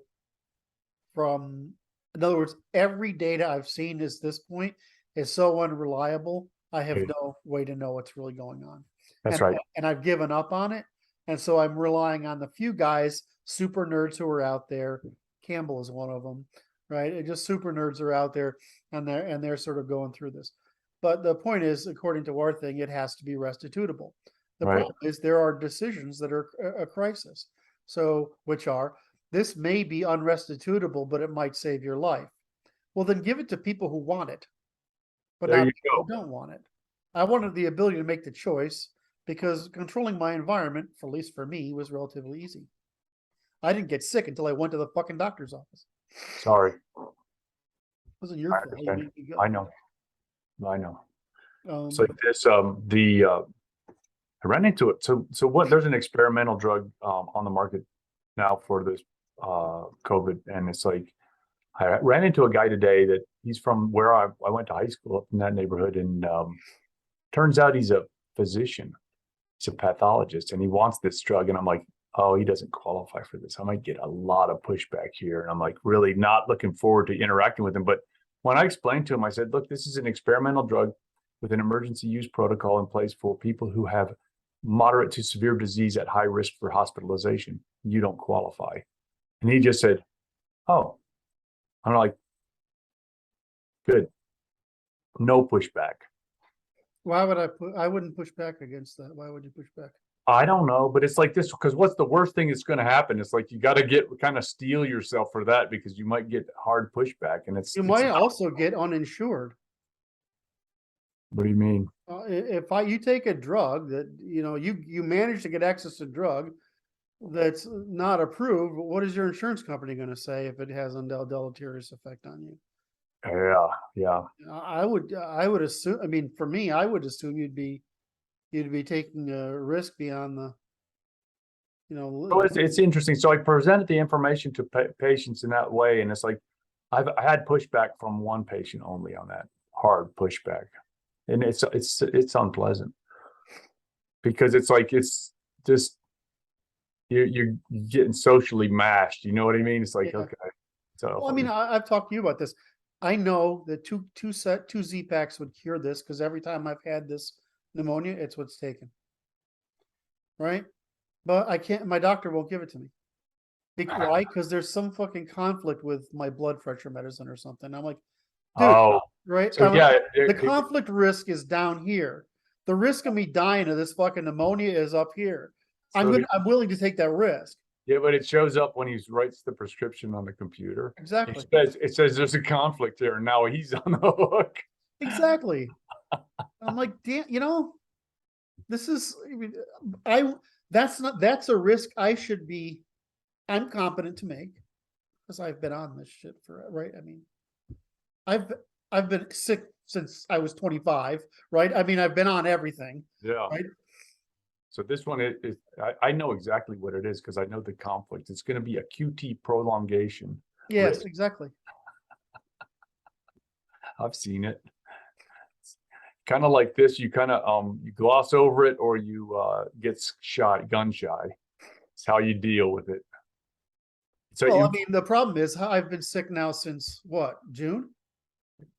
from, in other words, every data I've seen is this point is so unreliable. I have no way to know what's really going on. That's right. And I've given up on it. And so I'm relying on the few guys, super nerds who are out there. Campbell is one of them, right? And just super nerds are out there and they're sort of going through this. But the point is, according to our thing, it has to be restitutable. The problem is there are decisions that are a crisis. So, which are, this may be unrestitutable, but it might save your life. Well, then give it to people who want it, but not people who don't want it. I wanted the ability to make the choice because controlling my environment, for at least for me, was relatively easy. I didn't get sick until I went to the fucking doctor's office. Sorry. It wasn't your fault. You made me go. I know. It's like this, I ran into it. So what, there's an experimental drug on the market now for this COVID. And it's like, I ran into a guy today that he's from where I went to high school up in that neighborhood. And turns out he's a physician. He's a pathologist and he wants this drug. And I'm like, oh, he doesn't qualify for this. I might get a lot of pushback here. And I'm like, really not looking forward to interacting with him. But when I explained to him, I said, look, this is an experimental drug with an emergency use protocol in place for people who have moderate to severe disease at high risk for hospitalization. You don't qualify. And he just said, oh, I'm like, good. No pushback. Why would I wouldn't push back against that. Why would you push back? I don't know, but it's like this, because what's the worst thing that's going to happen? It's like you got to kind of steel yourself for that because you might get hard pushback, and you might also get uninsured. What do you mean? If you take a drug that you manage to get access to a drug that's not approved, what is your insurance company going to say if it has a deleterious effect on you? Yeah. I would assume. I mean, for me, I would assume you'd be taking a risk beyond the. Well, it's interesting. So I presented the information to patients in that way, and it's like I had pushback from one patient only on that, hard pushback, and it's unpleasant because it's like it's just you're getting socially mashed. You know what I mean? It's like okay. So well, I mean, I've talked to you about this. I know that two Z-Packs would cure this because every time I've had this pneumonia, it's what's taken. Right? But I can't, my doctor won't give it to me. Why? Because there's some fucking conflict with my blood pressure medicine or something. I'm like, dude, right? So the conflict risk is down here. The risk of me dying of this fucking pneumonia is up here. I'm willing to take that risk. Yeah, but it shows up when he writes the prescription on the computer. Exactly. It says there's a conflict here, and now he's on the hook. Exactly. I'm like, damn, this is, that's a risk I'm competent to make because I've been on this shit right? I mean, I've been sick since I was 25, right? I mean, I've been on everything. Yeah. Right. So this one is I know exactly what it is because I know the conflict. It's going to be a QT prolongation. Yes, risk. exactly. I've seen it. Kind of like this, you kind of you gloss over it or you get gun shy. It's how you deal with it. So Well, you, I mean, the problem is I've been sick now since what, June?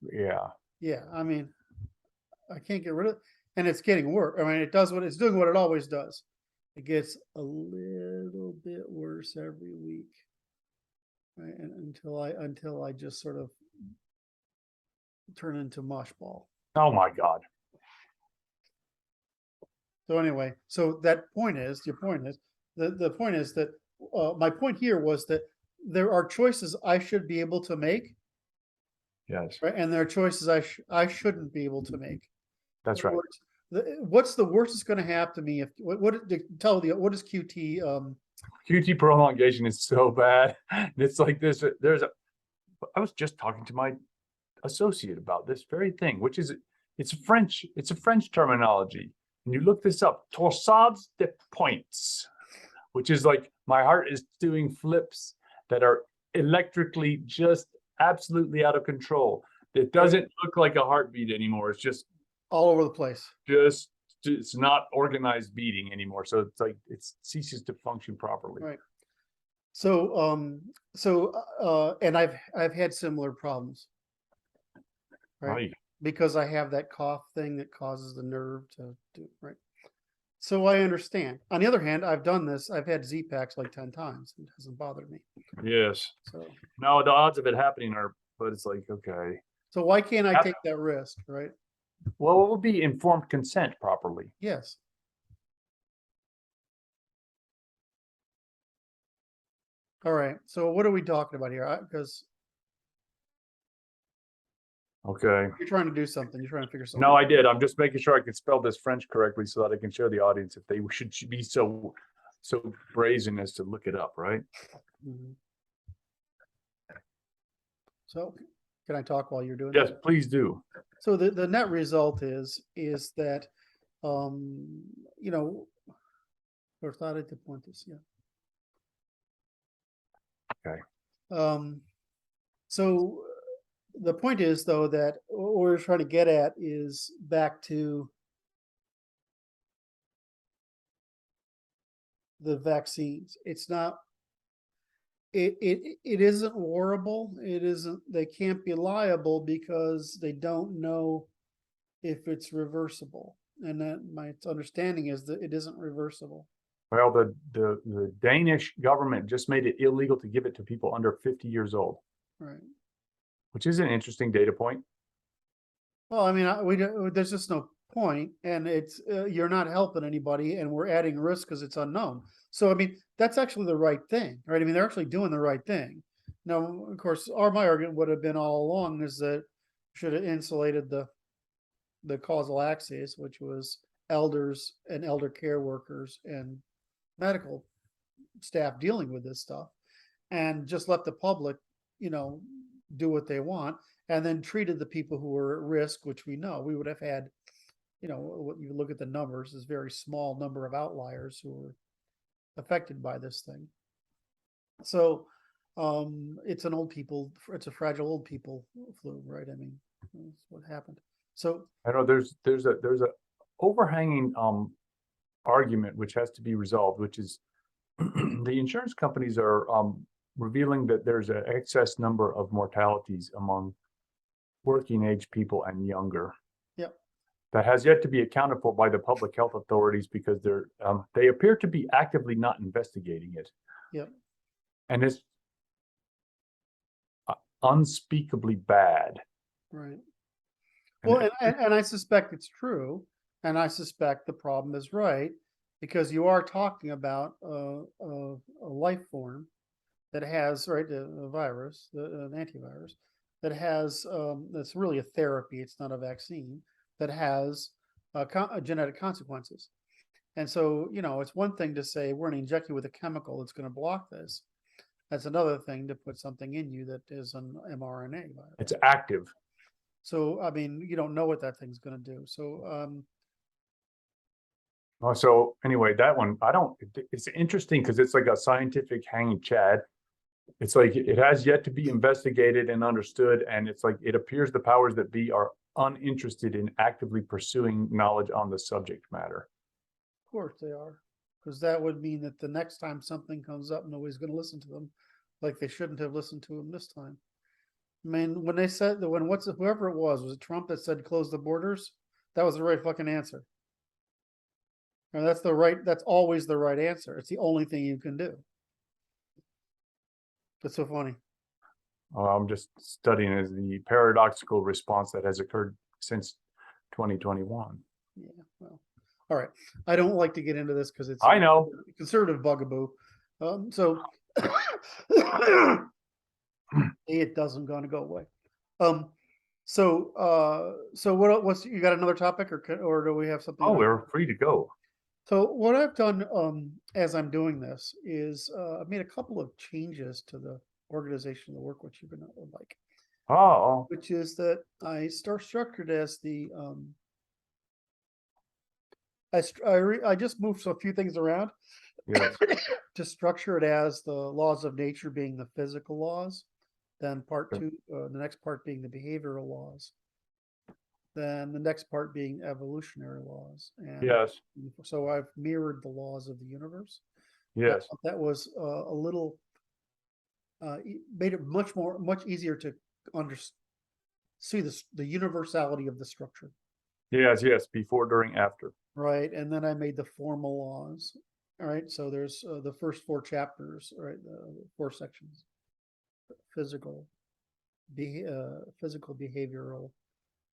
yeah. Yeah, I mean, I can't get rid of it, and it's getting worse. I mean, it's doing what it always does. It gets a little bit worse every week, right? And until I just sort of turn into mush ball. Oh my God. So anyway, so that point is, your point is, the point is that my point here was that there are choices I should be able to make, Yes, right? And there are choices I shouldn't be able to make. that's right. What's the worst that's going to happen to me if what what is QT? QT prolongation is so bad. It's like this. I was just talking to my associate about this very thing, which is it's a French terminology. And you look this up, torsades de points, which is like my heart is doing flips that are electrically just absolutely out of control. It doesn't look like a heartbeat anymore. It's just All over the place. it's not organized beating anymore. So it's like it ceases to function properly. Right. So and I've had similar problems, right? Right. Because I have that cough thing that causes the nerve to do, right. So I understand. On the other hand, I've done this. I've had Z-Packs like 10 times. It hasn't bothered me. Yes. So No, the odds of it happening are, but it's like, okay. so why can't I take that risk, right? Well, it will be informed consent properly. Yes. All right. So what are we talking about here? Because Okay. you're trying to do something. You're trying to figure something No, out. I did. I'm just making sure I can spell this French correctly so that I can show the audience if they should be so brazen as to look it up, right? Mhm. So can I talk while you're doing Yes, that? please do. So the net result is that you know, or thought I did point this, yeah. Okay. So the point is though that what we're trying to get at is back to the vaccines. It's not it isn't warrable. It isn't, they can't be liable because they don't know if it's reversible. And that my understanding is that it isn't reversible. Well, the Danish government just made it illegal to give it to people under 50 years old, Right. which is an interesting data point. Well, I mean, there's just no point, and it's you're not helping anybody, and we're adding risk because it's unknown. So, I mean, that's actually the right thing, right? I mean, they're actually doing the right thing. Now, of course, my argument would have been all along is that should have insulated the causal axis, which was elders and elder care workers and medical staff dealing with this stuff, and just let the public, do what they want, and then treated the people who were at risk, which we know we would have had, what you look at the numbers, is very small number of outliers who were affected by this thing. So it's a fragile old people flu, right? I mean, that's what happened. So I know there's a overhanging argument which has to be resolved, which is the insurance companies are revealing that there's an excess number of mortalities among working age people and younger. Yep. That has yet to be accounted for by the public health authorities because they appear to be actively not investigating it. Yep. And it's unspeakably bad. Right. Well, and I suspect it's true, and I suspect the problem is right, because you are talking about a life form that has, right, a virus, an antivirus that has that's really a therapy. It's not a vaccine that has genetic consequences. And so, it's one thing to say we're going to inject you with a chemical that's going to block this. That's another thing to put something in you that is an mRNA virus. It's active. So, I mean, you don't know what that thing's going to do. So, So anyway, that one, it's interesting because it's like a scientific hanging chad. It's like it has yet to be investigated and understood. And it's like it appears the powers that be are uninterested in actively pursuing knowledge on the subject matter. Of course they are, because that would mean that the next time something comes up, nobody's going to listen to them, like they shouldn't have listened to them this time. I mean, when they said that, whoever it was it Trump that said close the borders? That was the right fucking answer. And that's always the right answer. It's the only thing you can do. That's so funny. I'm just studying as the paradoxical response that has occurred since 2021. Yeah, well, all right. I don't like to get into this because it's I know. a conservative bugaboo. So it doesn't gonna go away. So what's you got another topic or do we have something? Oh, we're free to go. So what I've done as I'm doing this is I've made a couple of changes to the organization of the work, which you're gonna like. Oh, Which is that I structured as the I just moved a few things around yes. to structure it as the laws of nature being the physical laws, then part Okay. two, the next part being the behavioral laws, then the next part being evolutionary laws. And Yes. so I've mirrored the laws of the universe. Yes. That was a little made it much easier to see the universality of the structure. Yes. Yes. Before, during, after. Right, and then I made the formal laws. All right, so there's the first 4 chapters, right? 4 sections: physical, behavioral,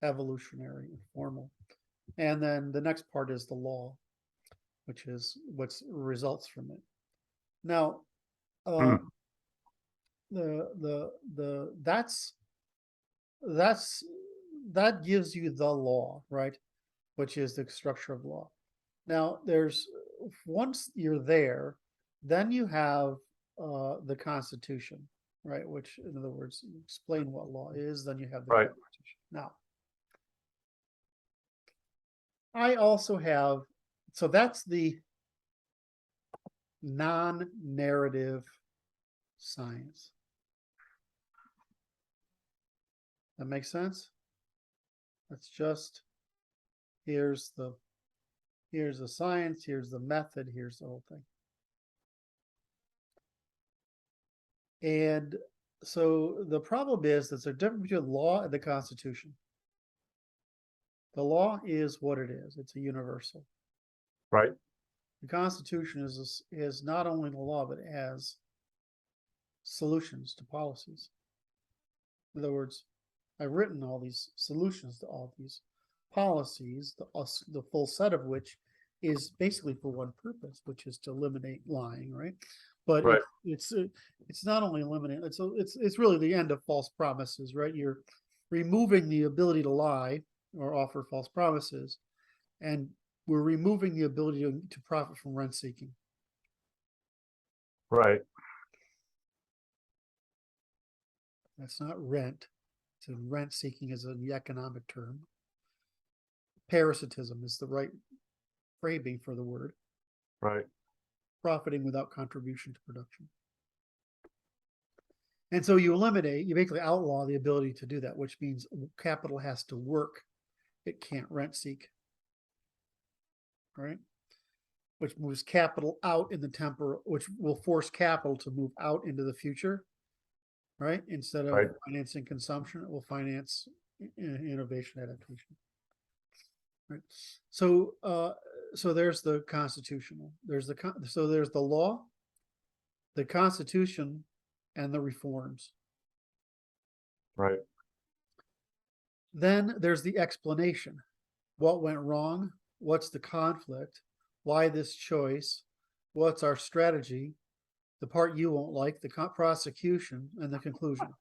evolutionary, and formal. And then the next part is the law, which is what results from it. Now, that gives you the law, right? Which is the structure of law. Now, once you're there, then you have the Constitution, right? Which, in other words, you explain what law is, then you have the Constitution. Now, I also have, so that's the non-narrative science. That makes sense? That's just, here's the science, here's the method, here's the whole thing. And so the problem is there's a difference between law and the Constitution. The law is what it is. It's a universal. Right. The Constitution is not only the law, but it has solutions to policies. In other words, I've written all these solutions to all these policies, the full set of which is basically for one purpose, which is to eliminate lying, right? But right. It's not only eliminate, it's really the end of false promises, right? You're removing the ability to lie or offer false promises, and we're removing the ability to profit from rent seeking. Right. That's not rent. So rent seeking is an economic term. Parasitism is the right framing for the word. Right. Profiting without contribution to production. And so you basically outlaw the ability to do that, which means capital has to work. It can't rent seek. Right? Which moves capital out in the temporal, which will force capital to move out into the future. Right? Instead of financing consumption, it will finance innovation adaptation. Right. So there's the constitutional. There's the law, the Constitution, and the reforms. Right. Then there's the explanation. What went wrong? What's the conflict? Why this choice? What's our strategy? The part you won't like, the prosecution, and the conclusion.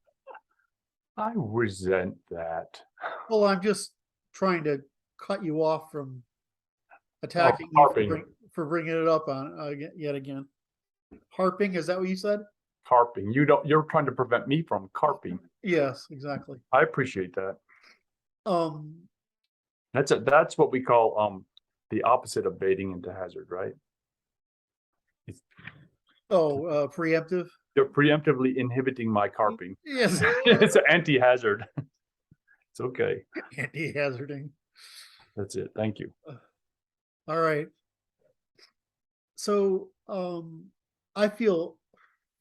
I resent that. Well, I'm just trying to cut you off from attacking you for bringing it up on yet again. Harping, is that what you said? Carping. You're trying to prevent me from carping. Yes, exactly. I appreciate that. That's what we call the opposite of baiting into hazard, right? Oh, preemptive? They're preemptively inhibiting my carping. Yes. It's an anti-hazard. It's okay. Anti-hazarding. That's it. Thank you. All right. So, I feel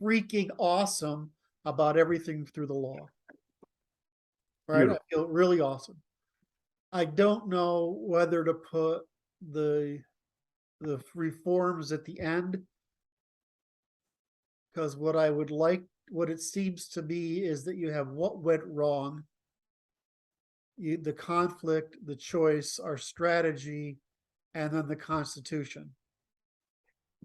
freaking awesome about everything through the law. Right? Beautiful. I feel really awesome. I don't know whether to put the reforms at the end, because what I would like, what it seems to be, is that you have what went wrong, the conflict, the choice, our strategy, and then the Constitution.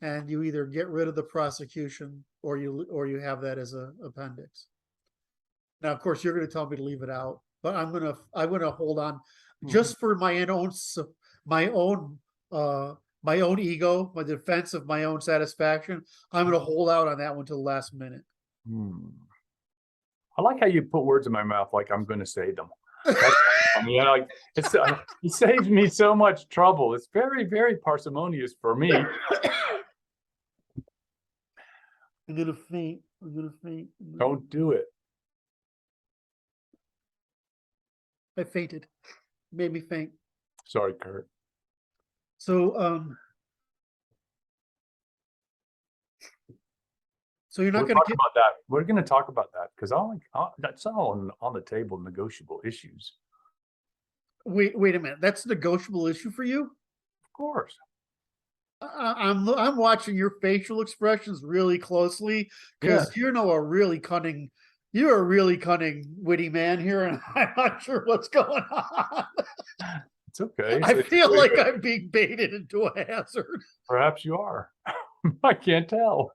And you either get rid of the prosecution or you have that as a appendix. Now, of course, you're going to tell me to leave it out, but I'm going to hold on just for my own ego, my defense of my own satisfaction. I'm going to hold out on that one till the last minute. I like how you put words in my mouth like I'm going to say them. I mean, like it saves me so much trouble. It's very, very parsimonious for me. I'm gonna faint. Don't do it. I fainted. Made me faint. Sorry, Kurt. So, you're not going to get about that. We're going to talk about that because that's all on the table. Negotiable issues. Wait a minute. That's a negotiable issue for you? Of course. I'm watching your facial expressions really closely because you're a really cunning, witty man here, and I'm not sure what's going on. It's okay. I feel like I'm being baited into a hazard. Perhaps you are. I can't tell.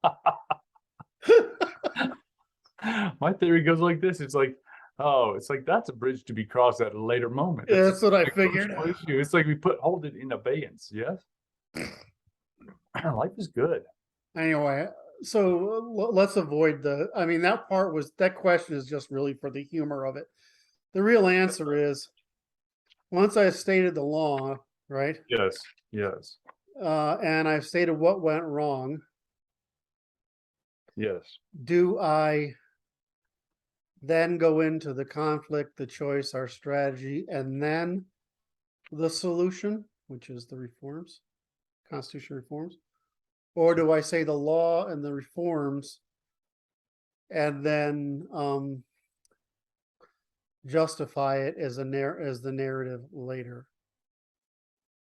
My theory goes like this. It's like, that's a bridge to be crossed at a later moment. Yeah, that's what I figured. It's like we hold it in abeyance. Yes. Life is good. Anyway, so let's avoid that question is just really for the humor of it. The real answer is, once I stated the law, right? Yes. And I've stated what went wrong. Yes. Do I then go into the conflict, the choice, our strategy, and then the solution, which is the reforms, Constitution reforms? Or do I say the law and the reforms and then justify it as the narrative later?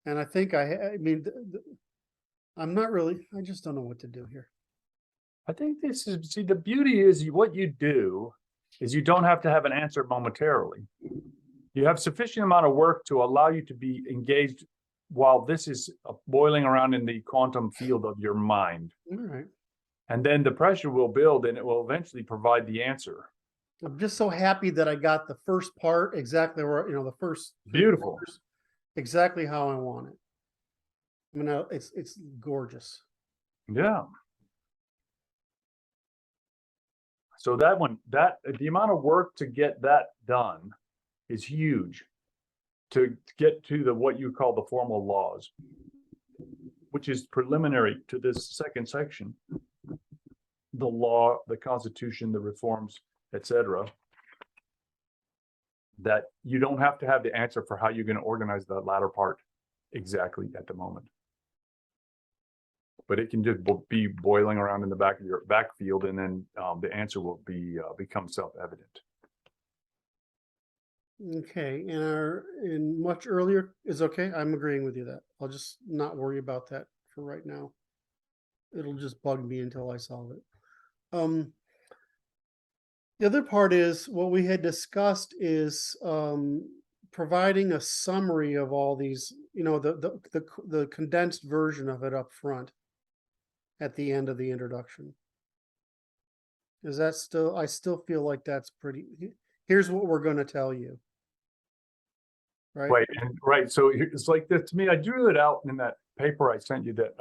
And I think I'm not really, I just don't know what to do here. I think the beauty is what you do is you don't have to have an answer momentarily. You have sufficient amount of work to allow you to be engaged while this is boiling around in the quantum field of your mind. All right. And then the pressure will build and it will eventually provide the answer. I'm just so happy that I got the first part exactly where, the first. Beautiful. Exactly how I want it. It's gorgeous. Yeah. So the amount of work to get that done is huge. To get to what you call the formal laws, which is preliminary to this second section, the law, the Constitution, the reforms, etc. That you don't have to have the answer for how you're going to organize the latter part exactly at the moment. But it can just be boiling around in the back of your backfield, and then the answer will become self-evident. Okay, and much earlier is okay. I'm agreeing with you that I'll just not worry about that for right now. It'll just bug me until I solve it. The other part is what we had discussed is providing a summary of all these, the condensed version of it up front at the end of the introduction. Is that still? I still feel like that's pretty. Here's what we're going to tell you. Right. Right. So it's like this to me. I drew it out in that paper I sent you that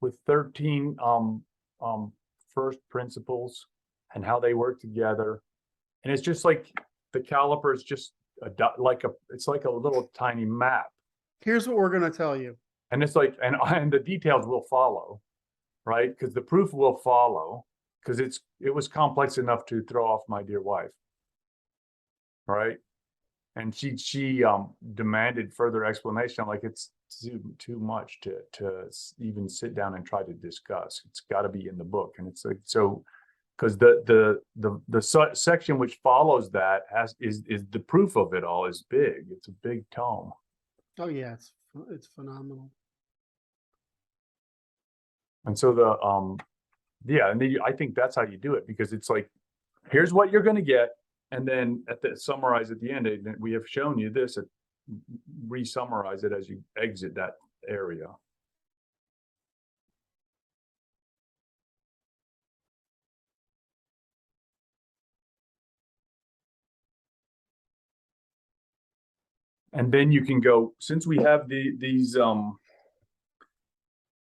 with 13 first principles and how they work together, and it's just like the caliper is just it's like a little tiny map Here's what we're gonna tell you. And it's like, and the details will follow, right? Because the proof will follow, because it was complex enough to throw off my dear wife, right? And she demanded further explanation. I'm like, it's too much to even sit down and try to discuss. It's got to be in the book. And it's like, so because the section which follows that is the proof of it all is big. It's a big tome. Oh yeah, it's phenomenal. And so yeah, and I think that's how you do it, because it's like, here's what you're going to get, and then summarize at the end. And we have shown you this. Re-summarize it as you exit that area. And then you can go, since we have these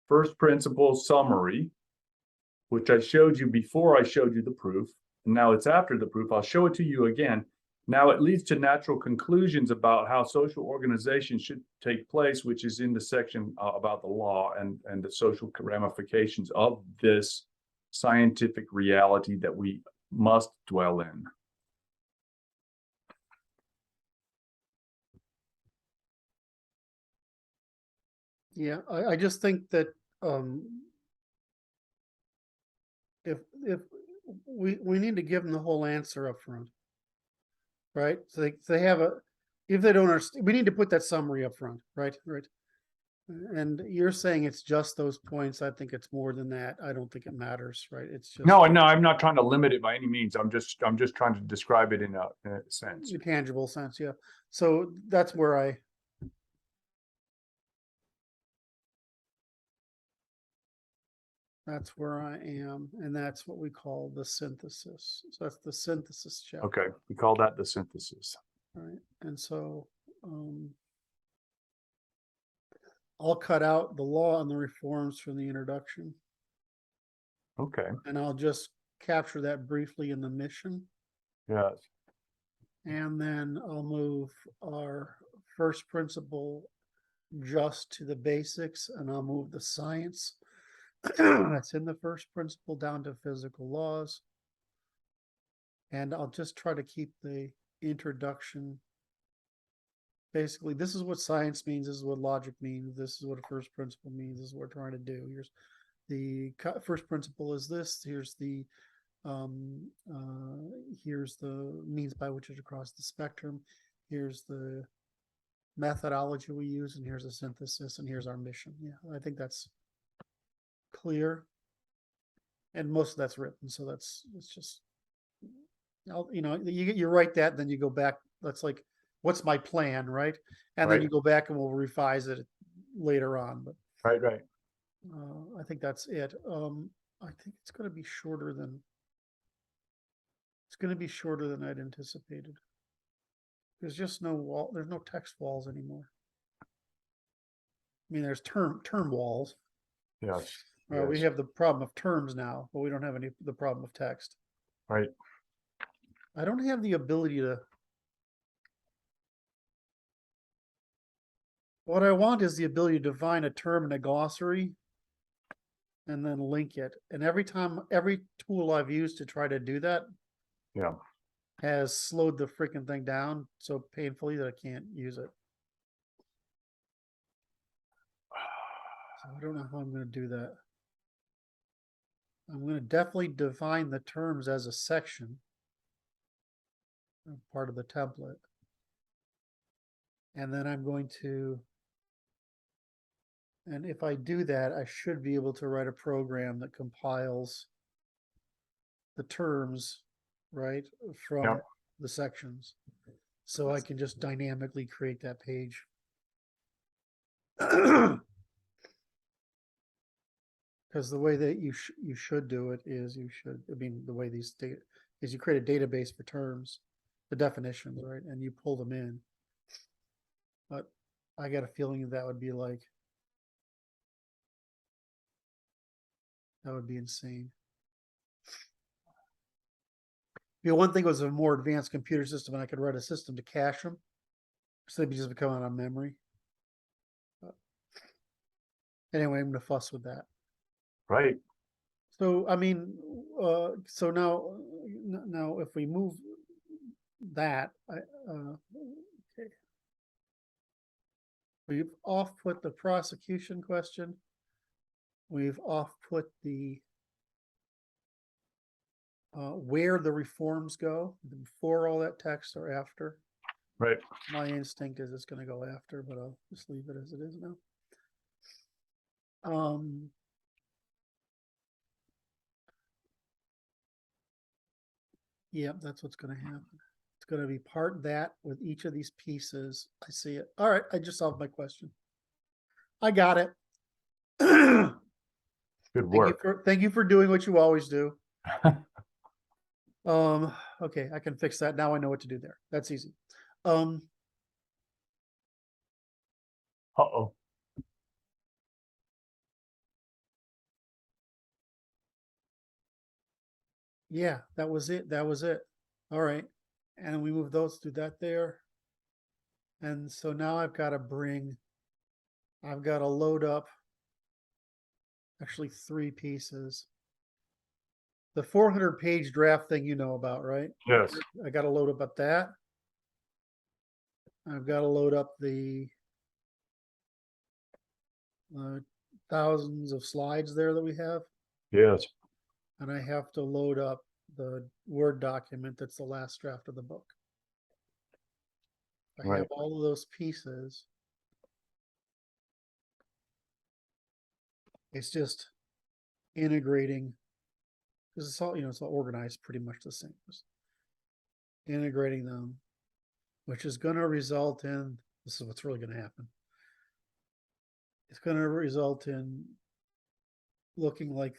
first principles summary, which I showed you before I showed you the proof, and now it's after the proof, I'll show it to you again. Now it leads to natural conclusions about how social organization should take place, which is in the section about the law and the social ramifications of this scientific reality that we must dwell in. Yeah, I just think that if we need to give them the whole answer up front, right? So they have if they don't understand, we need to put that summary up front, right? Right. And you're saying it's just those points. I think it's more than that. I don't think it matters, right? It's just No, I'm not trying to limit it by any means. I'm just trying to describe it in a sense. a tangible sense, yeah. So that's where I am, and that's what we call the synthesis. So that's the synthesis chapter. Okay, we call that the synthesis. All right, and so I'll cut out the law and the reforms from the introduction. Okay. And I'll just capture that briefly in the mission. Yes. And then I'll move our first principle just to the basics, and I'll move the science that's in the first principle down to physical laws. And I'll just try to keep the introduction. Basically, this is what science means. This is what logic means. This is what a first principle means. This is what we're trying to do. Here's the first principle is this. Here's the means by which it's across the spectrum. Here's the methodology we use, and here's the synthesis, and here's our mission. Yeah, I think that's clear. And most of that's written, so it's just, you write that, then you go back. That's like, what's my plan, right? And then you go back and we'll revise it later on. But right. I think that's it. I think it's going to be shorter than I'd anticipated. There's just no wall. There's no text walls anymore. I mean, there's term walls. Yes. We have the problem of terms now, but we don't have the problem of text. Right. I don't have the ability to. What I want is the ability to define a term in a glossary and then link it. And every tool I've used to try to do that has slowed the freaking thing down so painfully that I can't use it. So I don't know how I'm going to do that. I'm going to definitely define the terms as a section, part of the template. And then I'm going to, and if I do that, I should be able to write a program that compiles the terms, right, from the sections. So I can just dynamically create that page. Because the way that you should do it is the way these data is you create a database for terms, the definitions, right, and you pull them in. But I got a feeling that would be like, that would be insane. One thing was a more advanced computer system, and I could write a system to cache them, so they'd just be coming out of memory. Anyway, I'm gonna fuss with that. Right. So, I mean, so now if we move that, okay. We've off put the prosecution question. We've off put the where the reforms go, before all that text or after. Right. My instinct is it's going to go after, but I'll just leave it as it is now. Yeah, that's what's going to happen. It's going to be part that with each of these pieces. I see it. All right, I just solved my question. I got it. Good work. Thank you for doing what you always do. Okay, I can fix that. Now I know what to do there. That's easy. Uh-oh. Yeah, that was it. That was it. All right. And we move those, do that there. And so now I've got to load up actually 3 pieces. The 400-page draft thing you know about, right? Yes. I got to load up that. I've got to load up the thousands of slides there that we have. Yes. And I have to load up the Word document that's the last draft of the book. I have all of those pieces. It's just integrating, because it's all, it's all organized pretty much the same. Just integrating them, which is going to result in, this is what's really going to happen. It's going to result in looking like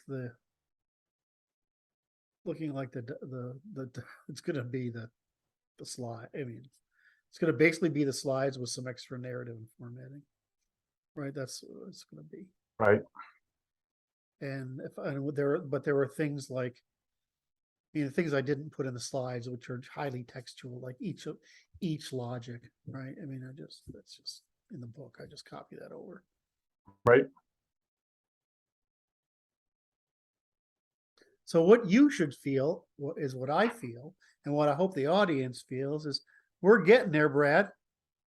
it's going to be the slide. I mean, it's going to basically be the slides with some extra narrative and formatting, right? That's what it's going to be. Right. And there were things like, things I didn't put in the slides, which are highly textual, like each logic, right? I mean, that's just in the book. I just copy that over. Right. So what you should feel is what I feel, and what I hope the audience feels is we're getting there, Brad.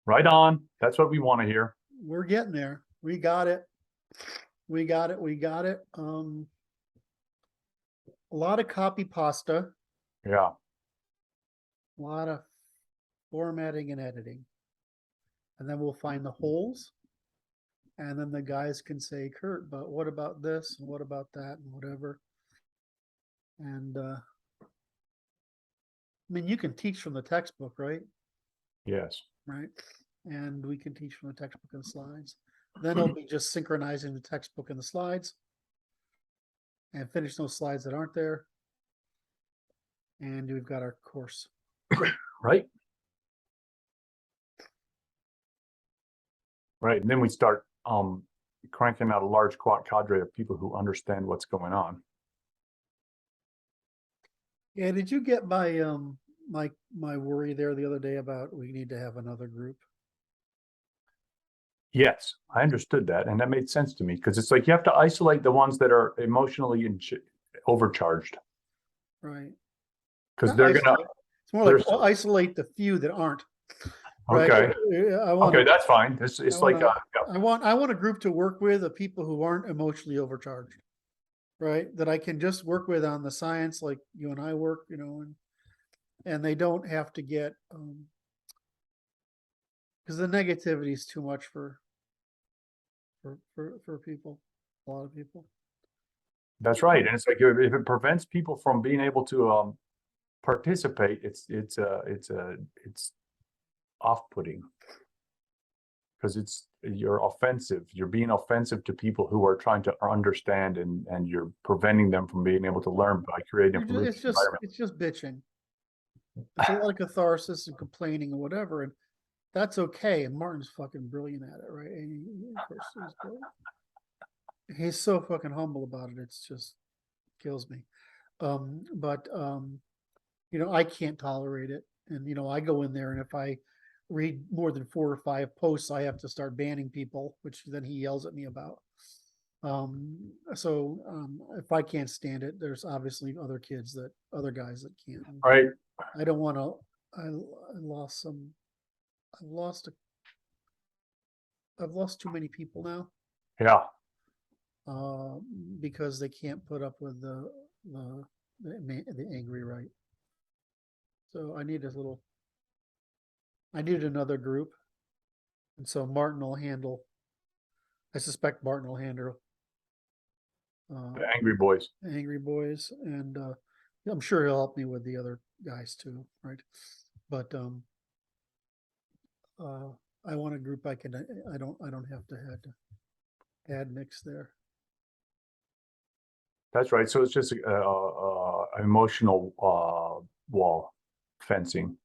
Right on. That's what we want to hear. We're getting there. We got it. We got it. We got it. A lot of copy pasta. Yeah. A lot of formatting and editing. And then we'll find the holes. And then the guys can say, Kurt, but what about this? And what about that? And whatever. And I mean, you can teach from the textbook, right? Yes. Right. And we can teach from the textbook and slides. Then it'll be just synchronizing the textbook and the slides and finish those slides that aren't there. And we've got our course. Right. Right. And then we start cranking out a large cadre of people who understand what's going on. Yeah, did you get my my worry there the other day about we need to have another group? Yes, I understood that, and that made sense to me, because it's like you have to isolate the ones that are emotionally overcharged, right? Because they're gonna. It's more like isolate the few that aren't. Right? Okay. Okay, that's fine. It's like I want a group to work with of people who aren't emotionally overcharged, right? That I can just work with on the science, like you and I work, and they don't have to get because the negativity is too much for people, a lot of people. That's right, and it's like if it prevents people from being able to participate, it's off-putting, because you're offensive. You're being offensive to people who are trying to understand, and you're preventing them from being able to learn by creating a it's just bitching. It's a lot of catharsis and complaining and whatever, and that's okay. And Martin's fucking brilliant at it, right? And of course, he's so fucking humble about it. It's just kills me. I can't tolerate it. And, I go in there, and if I read more than 4 or 5 posts, I have to start banning people, which then he yells at me about. If I can't stand it, there's obviously other guys that can't. Right. I don't want to, I lost some, I've lost, I've lost too many people now, Yeah. because they can't put up with the angry right. So I need another group. And so I suspect Martin will handle The angry boys. Angry Boys, and I'm sure he'll help me with the other guys too, right? But I want a group I don't have to add mix there. That's right. So it's just emotional wall fencing.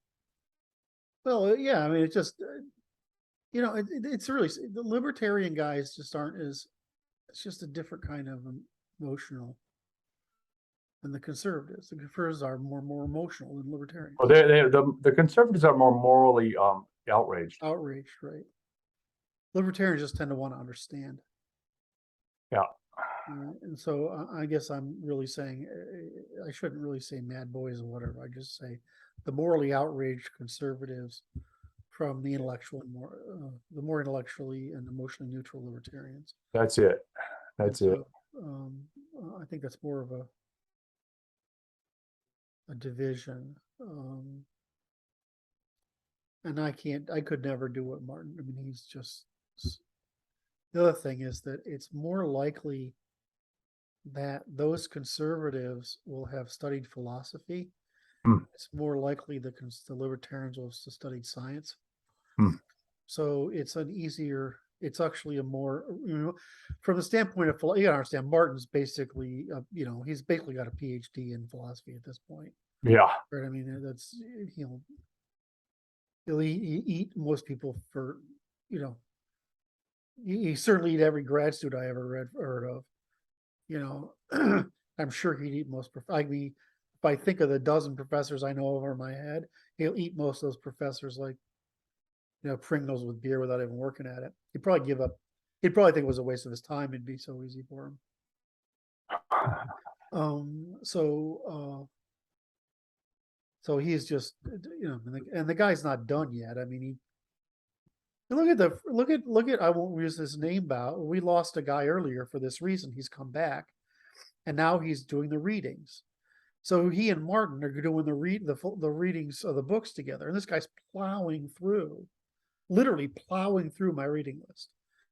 Well, yeah, I mean, it's just it's really the libertarian guys just aren't as. It's just a different kind of emotional than the conservatives. The conservatives are more emotional than libertarians. Well, the conservatives are more morally outraged. Outraged, right? Libertarians just tend to want to understand. Yeah. And so I guess I'm really saying I shouldn't really say mad boys or whatever. I just say the morally outraged conservatives from the the more intellectually and emotionally neutral libertarians. That's it. That's it. I think that's more of a division. And I could never do what Martin. I mean, he's just. The other thing is that it's more likely that those conservatives will have studied philosophy. It's more likely the libertarians will have studied science. So it's it's actually a more, from the standpoint of, you gotta understand, Martin's basically, he's basically got a PhD in philosophy at this point. Yeah. Right. I mean, that's, he'll eat most people for, he certainly eat every grad student I ever heard of. I'm sure he'd eat most. I mean, if I think of the dozen professors I know over my head, he'll eat most of those professors like, Pringles with beer without even working at it. He'd probably give up. He'd probably think it was a waste of his time. It'd be so easy for him. So he's just, and the guy's not done yet. I mean, look at. I won't use his name, but we lost a guy earlier for this reason. He's come back, and now he's doing the readings. So he and Martin are doing the readings of the books together, and this guy's literally plowing through my reading list,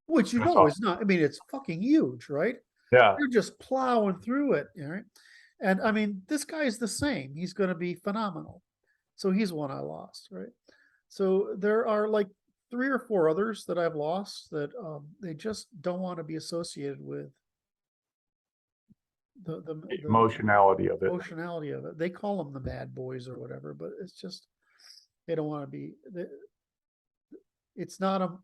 which is not. I mean, it's fucking huge, right? Yeah. You're just plowing through it, right? And I mean, this guy's the same. He's going to be phenomenal. So he's one I lost, right? So there are like 3 or 4 others that I've lost that they just don't want to be associated with the emotionality of it. Emotionality of it. They call them the bad boys or whatever, but it's just they don't want to be. It's not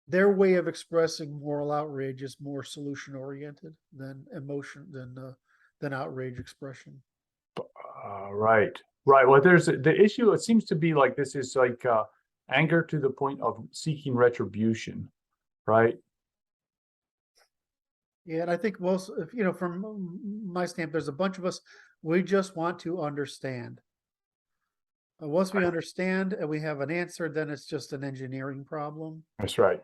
their way of expressing moral outrage is more solution oriented than outrage expression. Right. Well, there's the issue. It seems to be like this is like anger to the point of seeking retribution, right? Yeah, and I think most, from my standpoint, there's a bunch of us. We just want to understand. Once we understand and we have an answer, then it's just an engineering problem. That's right.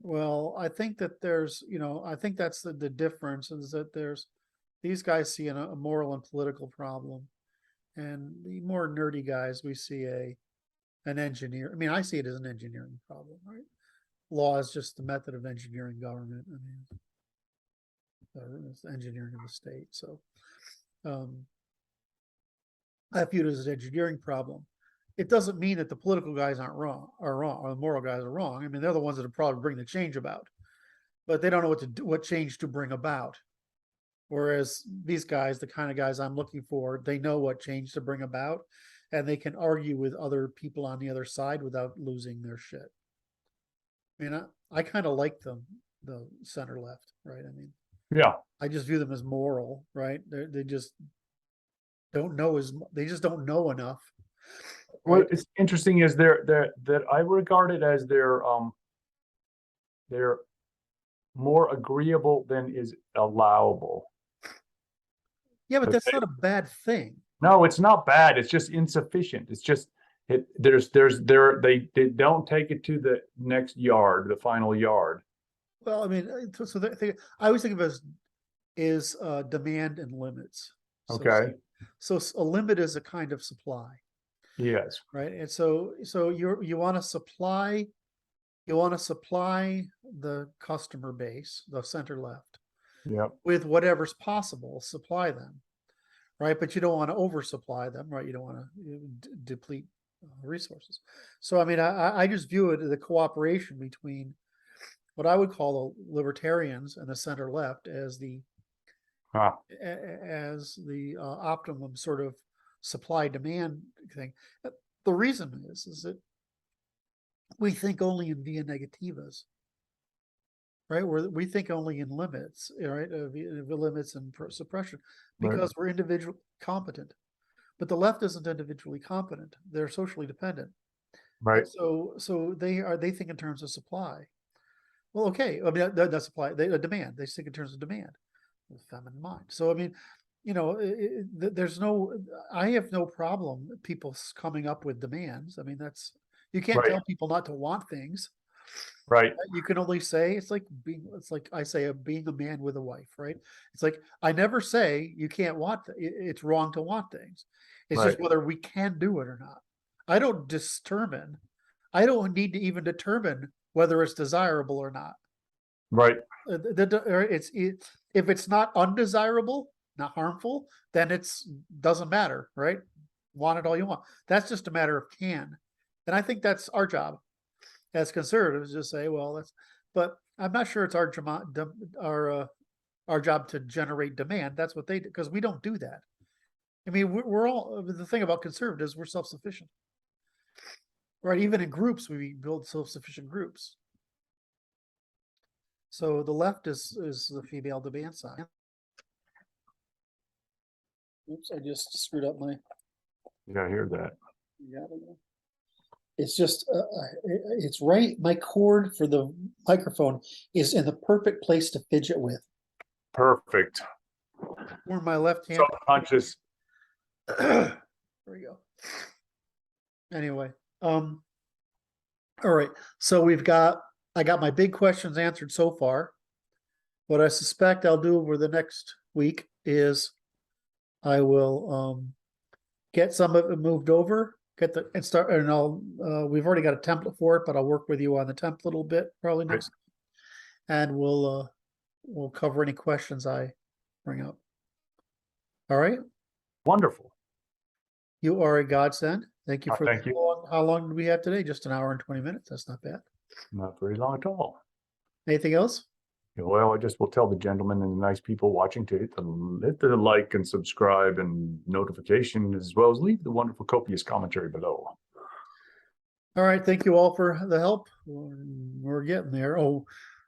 Well, I think that there's, I think that's the difference is that these guys see a moral and political problem, and the more nerdy guys, we see an engineer. I mean, I see it as an engineering problem, right? Law is just the method of engineering government. I mean, it's engineering of the state. So, I view it as an engineering problem. It doesn't mean that the political guys are wrong, or the moral guys are wrong. I mean, they're the ones that are probably bring the change about, but they don't know what change to bring about. Whereas these guys, the kind of guys I'm looking for, they know what change to bring about, and they can argue with other people on the other side without losing their shit. I mean, I kind of like the center left, right? I mean, yeah, I just view them as moral, right? They just don't know they just don't know enough. Right? What is interesting is that I regard it as their more agreeable than is allowable. Yeah, but But that's not a bad thing. No, it's not bad. It's just insufficient. It's just they don't take it to the next yard, the final yard. Well, I mean, I always think of it as demand and limits. Okay. So a limit is a kind of supply, Yes. right? And so you want to supply the customer base, the center left, Yep. with whatever's possible, supply them, right? But you don't want to oversupply them, right? You don't want to deplete resources. So I mean, I just view it as the cooperation between what I would call the libertarians and the center left as the optimum sort of supply demand thing. The reason is that we think only in via negativas, right? We think only in limits, right? Limits and suppression, because we're individually competent. But the left isn't individually competent; they're socially dependent. Right. And so they think in terms of supply. Well, okay, I mean that's supply. They demand. They think in terms of demand, with feminine mind. So I mean, you know, I have no problem people coming up with demands. I mean, you can't tell people not to want things. Right. You can only say it's like I say being a man with a wife, right? It's like I never say you can't want it's wrong to want things. It's just whether we can do it or not. I don't need to even determine whether it's desirable or not. Right. If it's not undesirable, not harmful, then doesn't matter, right? Want it all you want. That's just a matter of can. And I think that's our job as conservatives, just say, well, but I'm not sure it's our job to generate demand. That's what they do, because we don't do that. I mean, we're all, the thing about conservatives, we're self-sufficient, right? Even in groups, we build self-sufficient groups. So the left is the female demand side. Oops, I just screwed up my. You gotta hear that. Yeah, it's just, it's right. My cord for the microphone is in the perfect place to fidget with. Perfect. Where my left hand. Subconscious. There we go. Anyway, all right. So I got my big questions answered so far. What I suspect I'll do over the next week is I will get some of it moved over, we've already got a template for it, but I'll work with you on the template a little bit probably next. And we'll cover any questions I bring up. All right. Wonderful. You are a godsend. Thank you for thank you. How long do we have today? Just an hour and 20 minutes. That's not bad. Not very long at all. Anything else? Well, I just will tell the gentlemen and the nice people watching to hit the like and subscribe and notification, as well as leave the wonderful copious commentary below. All right. Thank you all for the help. We're getting there. Oh,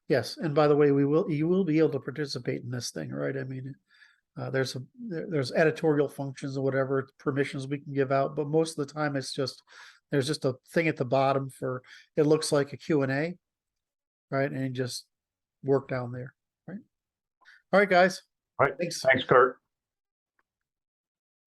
yes. And by the way, you will be able to participate in this thing, right? I mean, there's editorial functions or whatever permissions we can give out, but most of the time there's just a thing at the bottom it looks like a Q&A, right? And you just work down there, right? All right, guys. All right. Thanks. Thanks, Kurt.